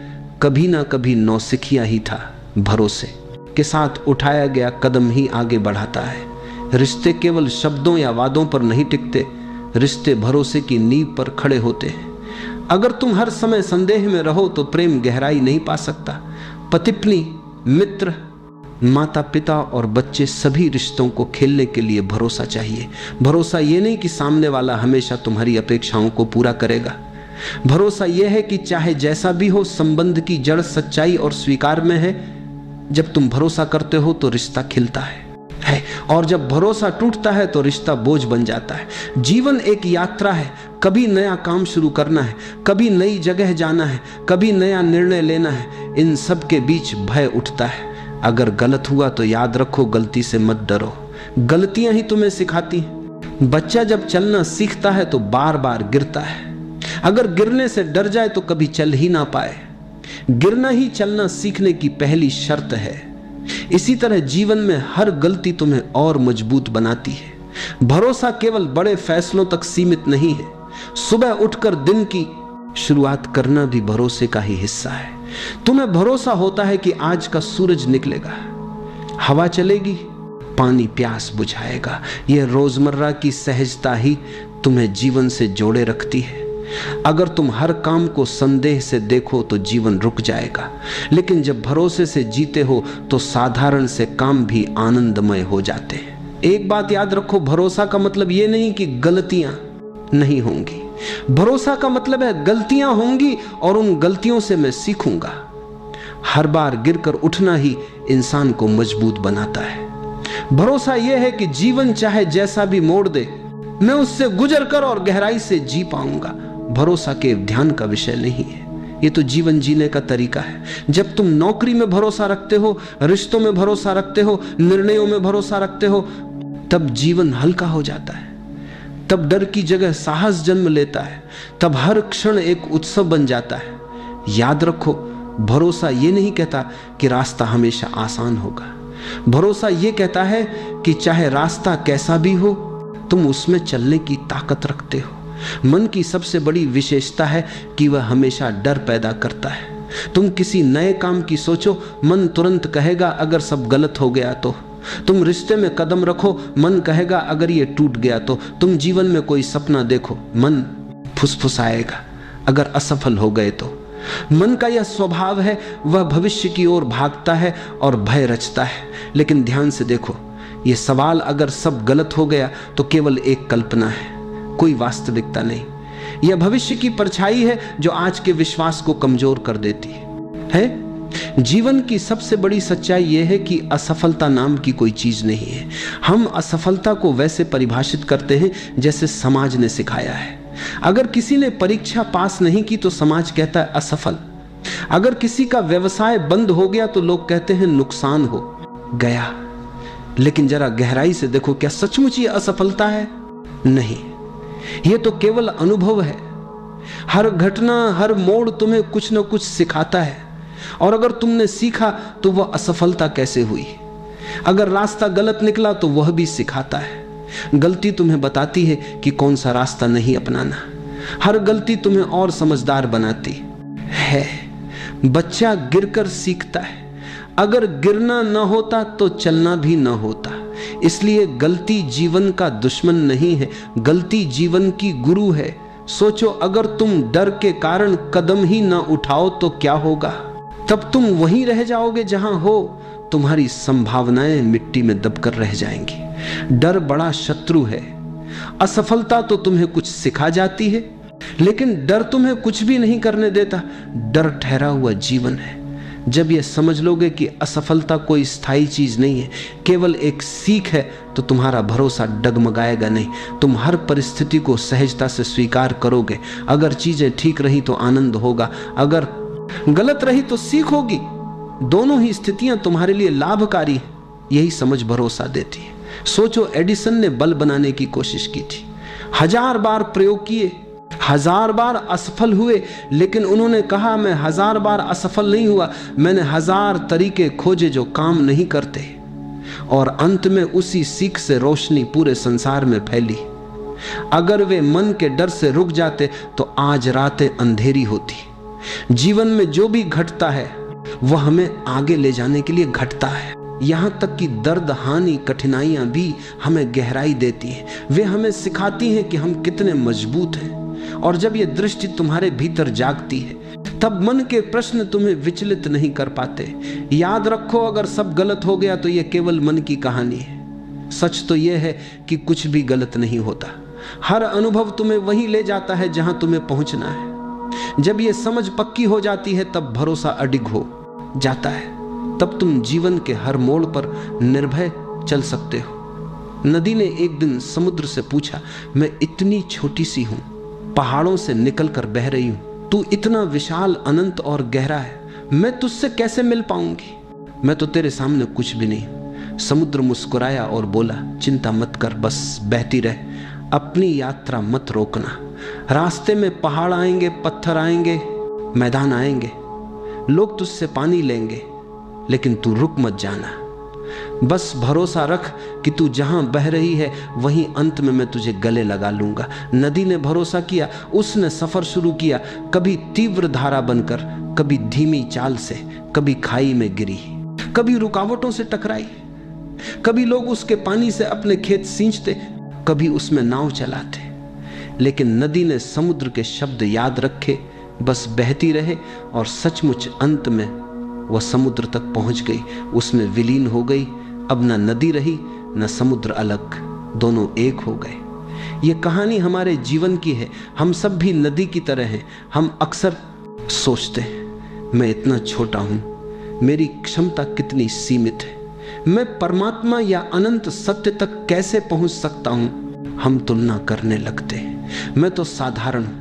S1: कभी ना कभी नौसिखिया ही था भरोसे। के साथ उठाया गया कदम ही आगे बढ़ाता है। रिश्ते केवल शब्दों या वादों पर नहीं टिकते, रिश्ते भरोसे की नींव पर खड़े होते हैं। अगर तुम हर समय संदेह में रहो तो प्रेम गहराई नहीं पा सकता। पति पत्नी, मित्र, माता पिता और बच्चे, सभी रिश्तों को खेलने के लिए भरोसा चाहिए। भरोसा ये नहीं कि सामने वाला हमेशा तुम्हारी अपेक्षाओं को पूरा करेगा। भरोसा यह है कि चाहे जैसा भी हो, संबंध की जड़ सच्चाई और स्वीकार में है। जब तुम भरोसा करते हो तो रिश्ता खिलता है और जब भरोसा टूटता है तो रिश्ता बोझ बन जाता है। जीवन एक यात्रा है। कभी नया काम शुरू करना है, कभी नई जगह जाना है, कभी नया निर्णय लेना है। इन सब के बीच भय उठता है। अगर गलत हुआ तो याद रखो, गलती से मत डरो। गलतियां ही तुम्हें सिखाती हैं। बच्चा जब चलना सीखता है तो बार बार गिरता है। अगर गिरने से डर जाए तो कभी चल ही ना पाए। गिरना ही चलना सीखने की पहली शर्त है। इसी तरह जीवन में हर गलती तुम्हें और मजबूत बनाती है। भरोसा केवल बड़े फैसलों तक सीमित नहीं है। सुबह उठकर दिन की शुरुआत करना भी भरोसे का ही हिस्सा है। तुम्हें भरोसा होता है कि आज का सूरज निकलेगा, हवा चलेगी, पानी प्यास बुझाएगा। यह रोजमर्रा की सहजता ही तुम्हें जीवन से जोड़े रखती है। अगर तुम हर काम को संदेह से देखो तो जीवन रुक जाएगा, लेकिन जब भरोसे से जीते हो तो साधारण से काम भी आनंदमय हो जाते हैं। एक बात याद रखो, भरोसा का मतलब यह नहीं कि गलतियां नहीं होंगी। भरोसा का मतलब है गलतियां होंगी और उन गलतियों से मैं सीखूंगा। हर बार गिरकर उठना ही इंसान को मजबूत बनाता है। भरोसा यह है कि जीवन चाहे जैसा भी मोड़ दे, मैं उससे गुजर कर और गहराई से जी पाऊंगा। भरोसा के ध्यान का विषय नहीं है, ये तो जीवन जीने का तरीका है। जब तुम नौकरी में भरोसा रखते हो, रिश्तों में भरोसा रखते हो, निर्णयों में भरोसा रखते हो, तब जीवन हल्का हो जाता है। तब डर की जगह साहस जन्म लेता है। तब हर क्षण एक उत्सव बन जाता है। याद रखो, भरोसा ये नहीं कहता कि रास्ता हमेशा आसान होगा। भरोसा ये कहता है कि चाहे रास्ता कैसा भी हो, तुम उसमें चलने की ताकत रखते हो। मन की सबसे बड़ी विशेषता है कि वह हमेशा डर पैदा करता है। तुम किसी नए काम की सोचो, मन तुरंत कहेगा अगर सब गलत हो गया तो। तुम रिश्ते में कदम रखो, मन कहेगा अगर ये टूट गया तो। तुम जीवन में कोई सपना देखो, मन फुसफुसाएगा अगर असफल हो गए तो। मन का यह स्वभाव है, वह भविष्य की ओर भागता है और भय रचता है। लेकिन ध्यान से देखो, यह सवाल अगर सब गलत हो गया तो केवल एक कल्पना है, कोई वास्तविकता नहीं। यह भविष्य की परछाई है जो आज के विश्वास को कमजोर कर देती है। जीवन की सबसे बड़ी सच्चाई यह है कि असफलता नाम की कोई चीज नहीं है। हम असफलता को वैसे परिभाषित करते हैं जैसे समाज ने सिखाया है। अगर किसी ने परीक्षा पास नहीं की तो समाज कहता है असफल। अगर किसी का व्यवसाय बंद हो गया तो लोग कहते हैं नुकसान हो गया। लेकिन जरा गहराई से देखो, क्या सचमुच ये असफलता है? नहीं, यह तो केवल अनुभव है। हर घटना, हर मोड़ तुम्हें कुछ न कुछ सिखाता है, और अगर तुमने सीखा तो वह असफलता कैसे हुई। अगर रास्ता गलत निकला तो वह भी सिखाता है। गलती तुम्हें बताती है कि कौन सा रास्ता नहीं अपनाना। हर गलती तुम्हें और समझदार बनाती है। बच्चा गिरकर सीखता है। अगर गिरना न होता तो चलना भी न होता। इसलिए गलती जीवन का दुश्मन नहीं है, गलती जीवन की गुरु है। सोचो, अगर तुम डर के कारण कदम ही न उठाओ तो क्या होगा? तब तुम वहीं रह जाओगे जहां हो। तुम्हारी संभावनाएं मिट्टी में दबकर रह जाएंगी। डर बड़ा शत्रु है। असफलता तो तुम्हें कुछ सिखा जाती है, लेकिन डर तुम्हें कुछ भी नहीं करने देता। डर ठहरा हुआ जीवन है। जब यह समझ लोगे कि असफलता कोई स्थायी चीज नहीं है, केवल एक सीख है, तो तुम्हारा भरोसा डगमगाएगा नहीं। तुम हर परिस्थिति को सहजता से स्वीकार करोगे। अगर चीजें ठीक रही तो आनंद होगा, अगर गलत रही तो सीख होगी। दोनों ही स्थितियां तुम्हारे लिए लाभकारी हैं। यही समझ भरोसा देती है। सोचो, एडिसन ने बल्ब बनाने की कोशिश की थी। 1000 बार प्रयोग किए, 1000 बार असफल हुए, लेकिन उन्होंने कहा मैं 1000 बार असफल नहीं हुआ, मैंने 1000 तरीके खोजे जो काम नहीं करते। और अंत में उसी सीख से रोशनी पूरे संसार में फैली। अगर वे मन के डर से रुक जाते तो आज रातें अंधेरी होती। जीवन में जो भी घटता है वह हमें आगे ले जाने के लिए घटता है। यहां तक कि दर्द, हानि, कठिनाइयां भी हमें गहराई देती हैं। वे हमें सिखाती हैं कि हम कितने मजबूत हैं। और जब ये दृष्टि तुम्हारे भीतर जागती है, तब मन के प्रश्न तुम्हें विचलित नहीं कर पाते। याद रखो, अगर सब गलत हो गया तो यह केवल मन की कहानी है। सच तो यह है कि कुछ भी गलत नहीं होता। हर अनुभव तुम्हें वहीं ले जाता है जहां तुम्हें पहुंचना है। जब यह समझ पक्की हो जाती है, तब भरोसा अडिग हो जाता है। तब तुम जीवन के हर मोड़ पर निर्भय चल सकते हो। नदी ने एक दिन समुद्र से पूछा, मैं इतनी छोटी सी हूं, पहाड़ों से निकलकर बह रही हूं, तू इतना विशाल, अनंत और गहरा है, मैं तुझसे कैसे मिल पाऊंगी? मैं तो तेरे सामने कुछ भी नहीं। समुद्र मुस्कुराया और बोला, चिंता मत कर, बस बहती रह, अपनी यात्रा मत रोकना। रास्ते में पहाड़ आएंगे, पत्थर आएंगे, मैदान आएंगे, लोग तुझसे पानी लेंगे, लेकिन तू रुक मत जाना। बस भरोसा रख कि तू जहां बह रही है वहीं अंत में मैं तुझे गले लगा लूंगा। नदी ने भरोसा किया, उसने सफर शुरू किया, कभी तीव्र धारा बनकर, कभी धीमी चाल से, कभी खाई में गिरी, कभी रुकावटों से टकराई, कभी लोग उसके पानी से अपने खेत सींचते, कभी उसमें नाव चलाते। लेकिन नदी ने समुद्र के शब्द याद रखे, बस बहती रहे, और सचमुच अंत में वह समुद्र तक पहुंच गई, उसमें विलीन हो गई। अब न नदी रही न समुद्र अलग, दोनों एक हो गए। यह कहानी हमारे जीवन की है। हम सब भी नदी की तरह हैं। हम अक्सर सोचते हैं, मैं इतना छोटा हूं, मेरी क्षमता कितनी सीमित है, मैं परमात्मा या अनंत सत्य तक कैसे पहुंच सकता हूं? हम तुलना करने लगते हैं, मैं तो साधारण हूं,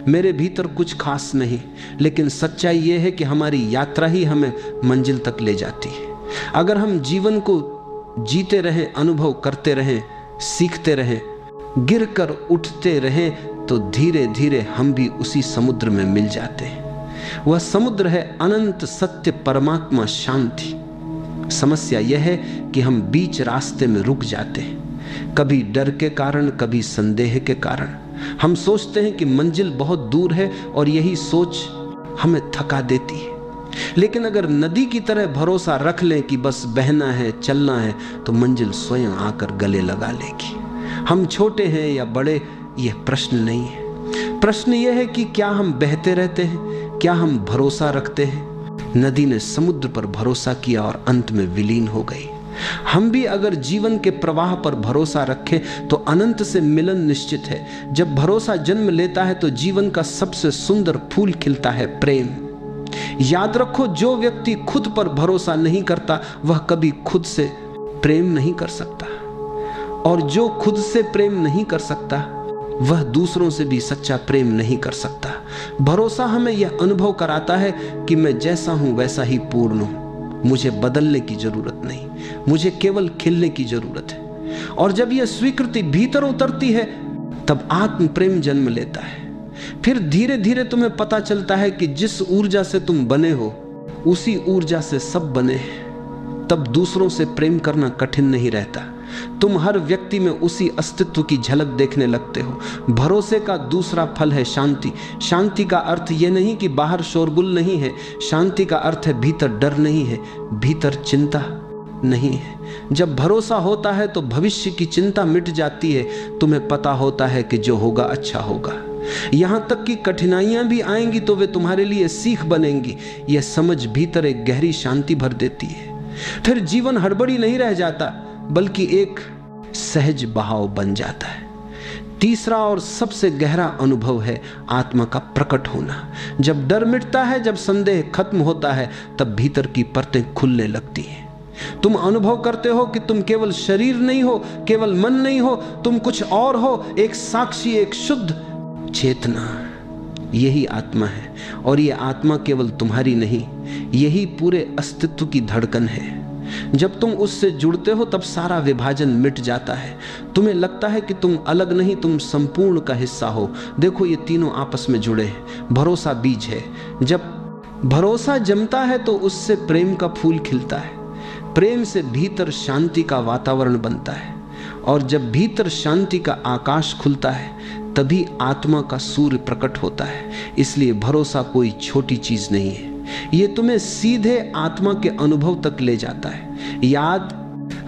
S1: मेरे भीतर कुछ खास नहीं। लेकिन सच्चाई यह है कि हमारी यात्रा ही हमें मंजिल तक ले जाती है। अगर हम जीवन को जीते रहें, अनुभव करते रहें, सीखते रहें, गिरकर उठते रहें, तो धीरे धीरे हम भी उसी समुद्र में मिल जाते हैं। वह समुद्र है अनंत सत्य, परमात्मा, शांति। समस्या यह है कि हम बीच रास्ते में रुक जाते हैं, कभी डर के कारण, कभी संदेह के कारण। हम सोचते हैं कि मंजिल बहुत दूर है और यही सोच हमें थका देती है। लेकिन अगर नदी की तरह भरोसा रख लें कि बस बहना है, चलना है, तो मंजिल स्वयं आकर गले लगा लेगी। हम छोटे हैं या बड़े, यह प्रश्न नहीं है। प्रश्न यह है कि क्या हम बहते रहते हैं, क्या हम भरोसा रखते हैं? नदी ने समुद्र पर भरोसा किया और अंत में विलीन हो गई। हम भी अगर जीवन के प्रवाह पर भरोसा रखें तो अनंत से मिलन निश्चित है। जब भरोसा जन्म लेता है तो जीवन का सबसे सुंदर फूल खिलता है, प्रेम। याद रखो, जो व्यक्ति खुद पर भरोसा नहीं करता वह कभी खुद से प्रेम नहीं कर सकता, और जो खुद से प्रेम नहीं कर सकता वह दूसरों से भी सच्चा प्रेम नहीं कर सकता। भरोसा हमें यह अनुभव कराता है कि मैं जैसा हूं वैसा ही पूर्ण हूं, मुझे बदलने की जरूरत नहीं, मुझे केवल खिलने की जरूरत है। और जब यह स्वीकृति भीतर उतरती है तब आत्म प्रेम जन्म लेता है। फिर धीरे धीरे तुम्हें पता चलता है कि जिस ऊर्जा से तुम बने हो उसी ऊर्जा से सब बने हैं। तब दूसरों से प्रेम करना कठिन नहीं रहता। तुम हर व्यक्ति में उसी अस्तित्व की झलक देखने लगते हो। भरोसे का दूसरा फल है शांति। शांति का अर्थ यह नहीं कि बाहर शोरगुल नहीं है, शांति का अर्थ है भीतर डर नहीं है, भीतर चिंता नहीं है। जब भरोसा होता है तो भविष्य की चिंता मिट जाती है। तुम्हें पता होता है कि जो होगा अच्छा होगा। यहां तक कि कठिनाइयां भी आएंगी तो वे तुम्हारे लिए सीख बनेंगी। यह समझ भीतर एक गहरी शांति भर देती है। फिर जीवन हड़बड़ी नहीं रह जाता बल्कि एक सहज बहाव बन जाता है। तीसरा और सबसे गहरा अनुभव है आत्मा का प्रकट होना। जब डर मिटता है, जब संदेह खत्म होता है, तब भीतर की परतें खुलने लगती हैं। तुम अनुभव करते हो कि तुम केवल शरीर नहीं हो, केवल मन नहीं हो, तुम कुछ और हो, एक साक्षी, एक शुद्ध चेतना। यही आत्मा है, और यह आत्मा केवल तुम्हारी नहीं, यही पूरे अस्तित्व की धड़कन है। जब तुम उससे जुड़ते हो तब सारा विभाजन मिट जाता है। तुम्हें लगता है कि तुम अलग नहीं, तुम संपूर्ण का हिस्सा हो। देखो, ये तीनों आपस में जुड़े हैं। भरोसा बीज है। जब भरोसा जमता है तो उससे प्रेम का फूल खिलता है। प्रेम से भीतर शांति का वातावरण बनता है, और जब भीतर शांति का आकाश खुलता है तभी आत्मा का सूर्य प्रकट होता है। इसलिए भरोसा कोई छोटी चीज नहीं है। ये तुम्हें सीधे आत्मा के अनुभव तक ले जाता है। याद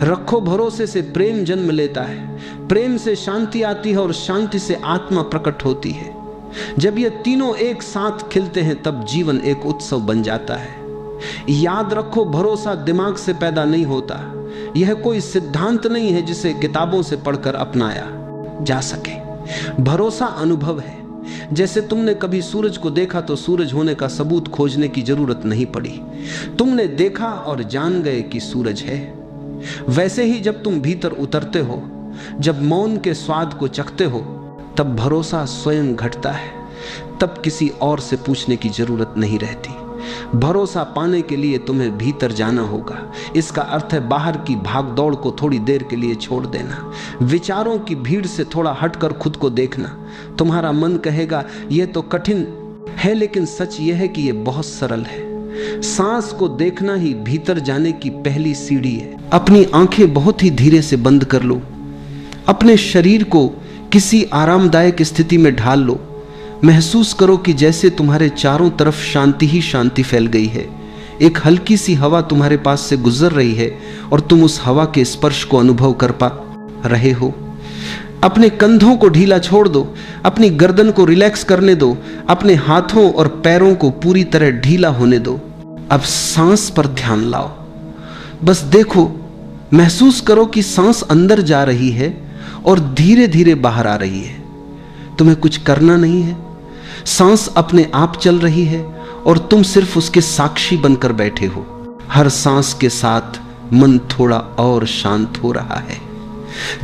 S1: रखो, भरोसे से प्रेम जन्म लेता है, प्रेम से शांति आती है और शांति से आत्मा प्रकट होती है। जब ये तीनों एक साथ खिलते हैं तब जीवन एक उत्सव बन जाता है। याद रखो, भरोसा दिमाग से पैदा नहीं होता, यह कोई सिद्धांत नहीं है जिसे किताबों से पढ़कर अपनाया जा सके। भरोसा अनुभव है। जैसे तुमने कभी सूरज को देखा तो सूरज होने का सबूत खोजने की जरूरत नहीं पड़ी, तुमने देखा और जान गए कि सूरज है। वैसे ही जब तुम भीतर उतरते हो, जब मौन के स्वाद को चखते हो, तब भरोसा स्वयं घटता है। तब किसी और से पूछने की जरूरत नहीं रहती। भरोसा पाने के लिए तुम्हें भीतर जाना होगा। इसका अर्थ है बाहर की भागदौड़ को थोड़ी देर के लिए छोड़ देना, विचारों की भीड़ से थोड़ा हटकर खुद को देखना। तुम्हारा मन कहेगा यह तो कठिन है, लेकिन सच यह है कि यह बहुत सरल है। सांस को देखना ही भीतर जाने की पहली सीढ़ी है। अपनी आंखें बहुत ही धीरे से बंद कर लो, अपने शरीर को किसी आरामदायक स्थिति में ढाल लो। महसूस करो कि जैसे तुम्हारे चारों तरफ शांति ही शांति फैल गई है। एक हल्की सी हवा तुम्हारे पास से गुजर रही है और तुम उस हवा के स्पर्श को अनुभव कर पा रहे हो। अपने कंधों को ढीला छोड़ दो, अपनी गर्दन को रिलैक्स करने दो, अपने हाथों और पैरों को पूरी तरह ढीला होने दो। अब सांस पर ध्यान लाओ। बस देखो, महसूस करो कि सांस अंदर जा रही है और धीरे धीरे बाहर आ रही है। तुम्हें कुछ करना नहीं है, सांस अपने आप चल रही है और तुम सिर्फ उसके साक्षी बनकर बैठे हो। हर सांस के साथ मन थोड़ा और शांत हो रहा है,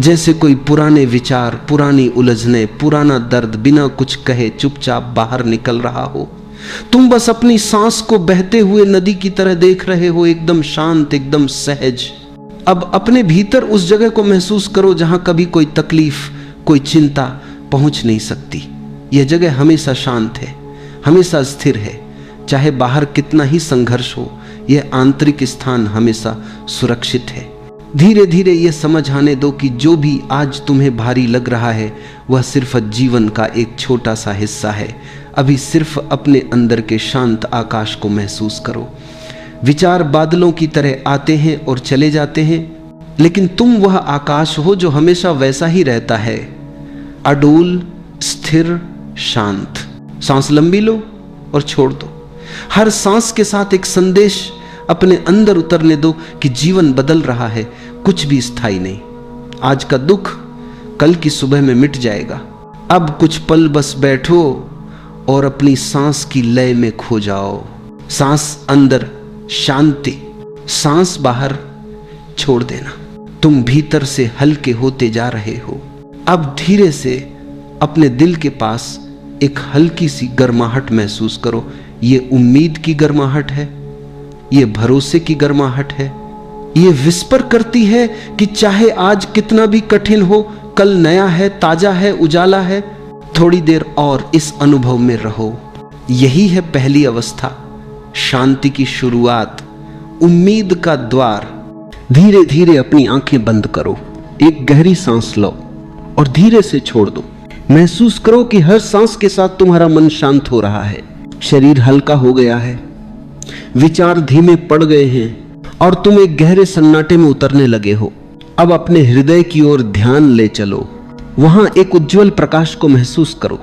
S1: जैसे कोई पुराने विचार, पुरानी उलझने, पुराना दर्द बिना कुछ कहे चुपचाप बाहर निकल रहा हो। तुम बस अपनी सांस को बहते हुए नदी की तरह देख रहे हो, एकदम शांत, एकदम सहज। अब अपने भीतर उस जगह को महसूस करो जहां कभी कोई तकलीफ, कोई चिंता पहुंच नहीं सकती। यह जगह हमेशा शांत है, हमेशा स्थिर है। चाहे बाहर कितना ही संघर्ष हो, यह आंतरिक स्थान हमेशा सुरक्षित है। धीरे धीरे यह समझ आने दो कि जो भी आज तुम्हें भारी लग रहा है वह सिर्फ जीवन का एक छोटा सा हिस्सा है। अभी सिर्फ अपने अंदर के शांत आकाश को महसूस करो। विचार बादलों की तरह आते हैं और चले जाते हैं, लेकिन तुम वह आकाश हो जो हमेशा वैसा ही रहता है, अडोल, स्थिर, शांत। सांस लंबी लो और छोड़ दो। हर सांस के साथ एक संदेश अपने अंदर उतरने दो कि जीवन बदल रहा है, कुछ भी स्थायी नहीं। आज का दुख कल की सुबह में मिट जाएगा। अब कुछ पल बस बैठो और अपनी सांस की लय में खो जाओ। सांस अंदर शांति, सांस बाहर छोड़ देना। तुम भीतर से हल्के होते जा रहे हो। अब धीरे से अपने दिल के पास एक हल्की सी गर्माहट महसूस करो। ये उम्मीद की गर्माहट है, ये भरोसे की गर्माहट है। ये विस्पर करती है कि चाहे आज कितना भी कठिन हो, कल नया है, ताजा है, उजाला है। थोड़ी देर और इस अनुभव में रहो। यही है पहली अवस्था, शांति की शुरुआत, उम्मीद का द्वार। धीरे धीरे अपनी आंखें बंद करो, एक गहरी सांस लो और धीरे से छोड़ दो। महसूस करो कि हर सांस के साथ तुम्हारा मन शांत हो रहा है, शरीर हल्का हो गया है, विचार धीमे पड़ गए हैं और तुम एक गहरे सन्नाटे में उतरने लगे हो। अब अपने हृदय की ओर ध्यान ले चलो। वहां एक उज्जवल प्रकाश को महसूस करो,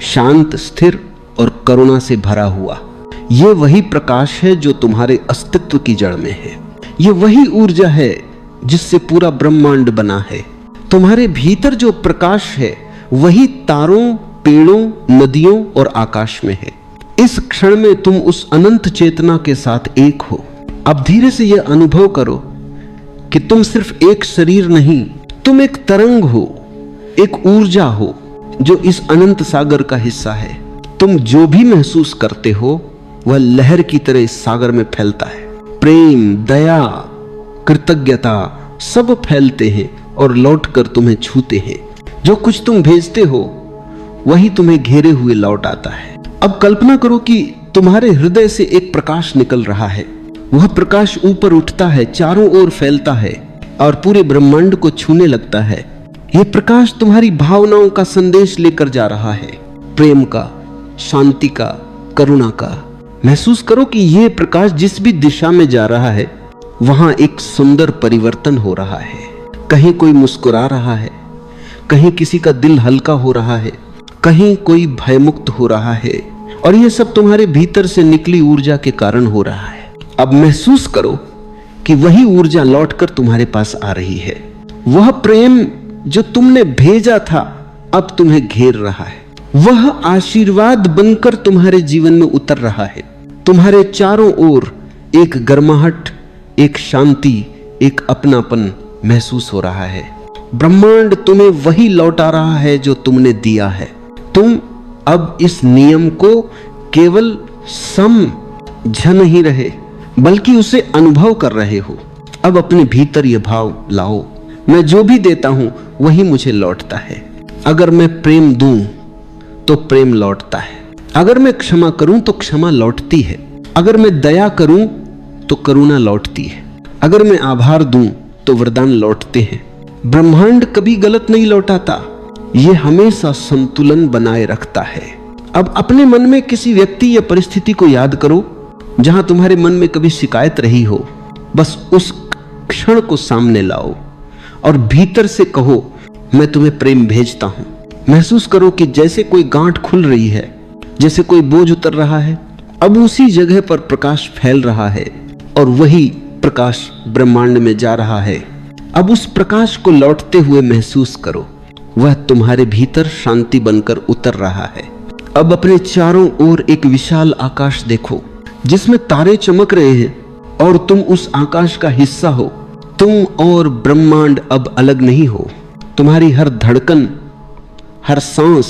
S1: शांत, स्थिर और करुणा से भरा हुआ। यह वही प्रकाश है जो तुम्हारे अस्तित्व की जड़ में है। यह वही ऊर्जा है जिससे पूरा ब्रह्मांड बना है। तुम्हारे भीतर जो प्रकाश है वही तारों, पेड़ों, नदियों और आकाश में है। इस क्षण में तुम उस अनंत चेतना के साथ एक हो। अब धीरे से यह अनुभव करो कि तुम सिर्फ एक शरीर नहीं, तुम एक तरंग हो, एक ऊर्जा हो जो इस अनंत सागर का हिस्सा है। तुम जो भी महसूस करते हो वह लहर की तरह इस सागर में फैलता है। प्रेम, दया, कृतज्ञता सब फैलते हैं और लौटकर तुम्हें छूते हैं। जो कुछ तुम भेजते हो वही तुम्हें घेरे हुए लौट आता है। अब कल्पना करो कि तुम्हारे हृदय से एक प्रकाश निकल रहा है। वह प्रकाश ऊपर उठता है, चारों ओर फैलता है और पूरे ब्रह्मांड को छूने लगता है। यह प्रकाश तुम्हारी भावनाओं का संदेश लेकर जा रहा है, प्रेम का, शांति का, करुणा का। महसूस करो कि यह प्रकाश जिस भी दिशा में जा रहा है वहां एक सुंदर परिवर्तन हो रहा है। कहीं कोई मुस्कुरा रहा है, कहीं किसी का दिल हल्का हो रहा है, कहीं कोई भयमुक्त हो रहा है, और यह सब तुम्हारे भीतर से निकली ऊर्जा के कारण हो रहा है। अब महसूस करो कि वही ऊर्जा लौटकर तुम्हारे पास आ रही है। वह प्रेम जो तुमने भेजा था अब तुम्हें घेर रहा है। वह आशीर्वाद बनकर तुम्हारे जीवन में उतर रहा है। तुम्हारे चारों ओर एक गर्माहट, एक शांति, एक अपनापन महसूस हो रहा है। ब्रह्मांड तुम्हें वही लौटा रहा है जो तुमने दिया है। तुम अब इस नियम को केवल समझ नहीं रहे बल्कि उसे अनुभव कर रहे हो। अब अपने भीतर यह भाव लाओ, मैं जो भी देता हूं वही मुझे लौटता है। अगर मैं प्रेम दूं तो प्रेम लौटता है। अगर मैं क्षमा करूं तो क्षमा लौटती है। अगर मैं दया करूं तो करुणा लौटती है। अगर मैं आभार दूं तो वरदान लौटते हैं। ब्रह्मांड कभी गलत नहीं लौटाता, यह हमेशा संतुलन बनाए रखता है। अब अपने मन में किसी व्यक्ति या परिस्थिति को याद करो जहां तुम्हारे मन में कभी शिकायत रही हो। बस उस क्षण को सामने लाओ और भीतर से कहो, मैं तुम्हें प्रेम भेजता हूं। महसूस करो कि जैसे कोई गांठ खुल रही है, जैसे कोई बोझ उतर रहा है। अब उसी जगह पर प्रकाश फैल रहा है और वही प्रकाश ब्रह्मांड में जा रहा है। अब उस प्रकाश को लौटते हुए महसूस करो, वह तुम्हारे भीतर शांति बनकर उतर रहा है। अब अपने चारों ओर एक विशाल आकाश देखो जिसमें तारे चमक रहे हैं और तुम उस आकाश का हिस्सा हो। तुम और ब्रह्मांड अब अलग नहीं हो। तुम्हारी हर धड़कन, हर सांस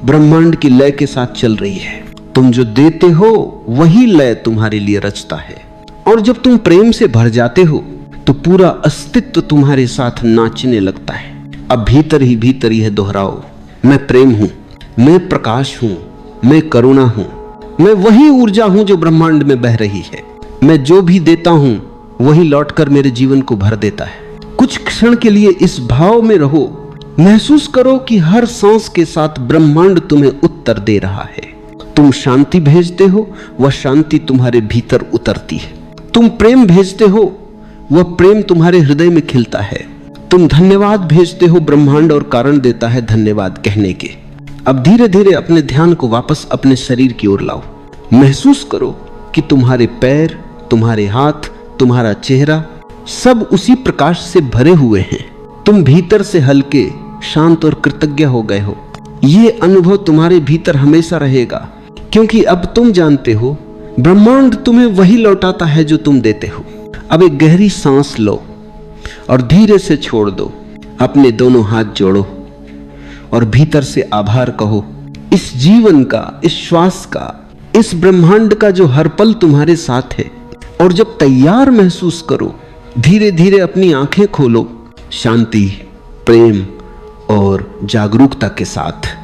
S1: ब्रह्मांड की लय के साथ चल रही है। तुम जो देते हो वही लय तुम्हारे लिए रचता है। और जब तुम प्रेम से भर जाते हो तो पूरा अस्तित्व तुम्हारे साथ नाचने लगता है। अब भीतर ही भीतर यह दोहराओ, मैं प्रेम हूं, मैं प्रकाश हूं, मैं करुणा हूं, मैं वही ऊर्जा हूं जो ब्रह्मांड में बह रही है। मैं जो भी देता हूं वही लौटकर मेरे जीवन को भर देता है। कुछ क्षण के लिए इस भाव में रहो। महसूस करो कि हर सांस के साथ ब्रह्मांड तुम्हें उत्तर दे रहा है। तुम शांति भेजते हो, वह शांति तुम्हारे भीतर उतरती है। तुम प्रेम भेजते हो, वह प्रेम तुम्हारे हृदय में खिलता है। तुम धन्यवाद भेजते हो, ब्रह्मांड और कारण देता है धन्यवाद कहने के। अब धीरे धीरे अपने ध्यान को वापस अपने शरीर की ओर लाओ। महसूस करो कि तुम्हारे पैर, तुम्हारे हाथ, तुम्हारा चेहरा सब उसी प्रकाश से भरे हुए हैं। तुम भीतर से हल्के, शांत और कृतज्ञ हो गए हो। यह अनुभव तुम्हारे भीतर हमेशा रहेगा क्योंकि अब तुम जानते हो ब्रह्मांड तुम्हें वही लौटाता है जो तुम देते हो। अब एक गहरी सांस लो और धीरे से छोड़ दो। अपने दोनों हाथ जोड़ो और भीतर से आभार कहो, इस जीवन का, इस श्वास का, इस ब्रह्मांड का जो हर पल तुम्हारे साथ है। और जब तैयार महसूस करो, धीरे धीरे अपनी आंखें खोलो, शांति, प्रेम और जागरूकता के साथ।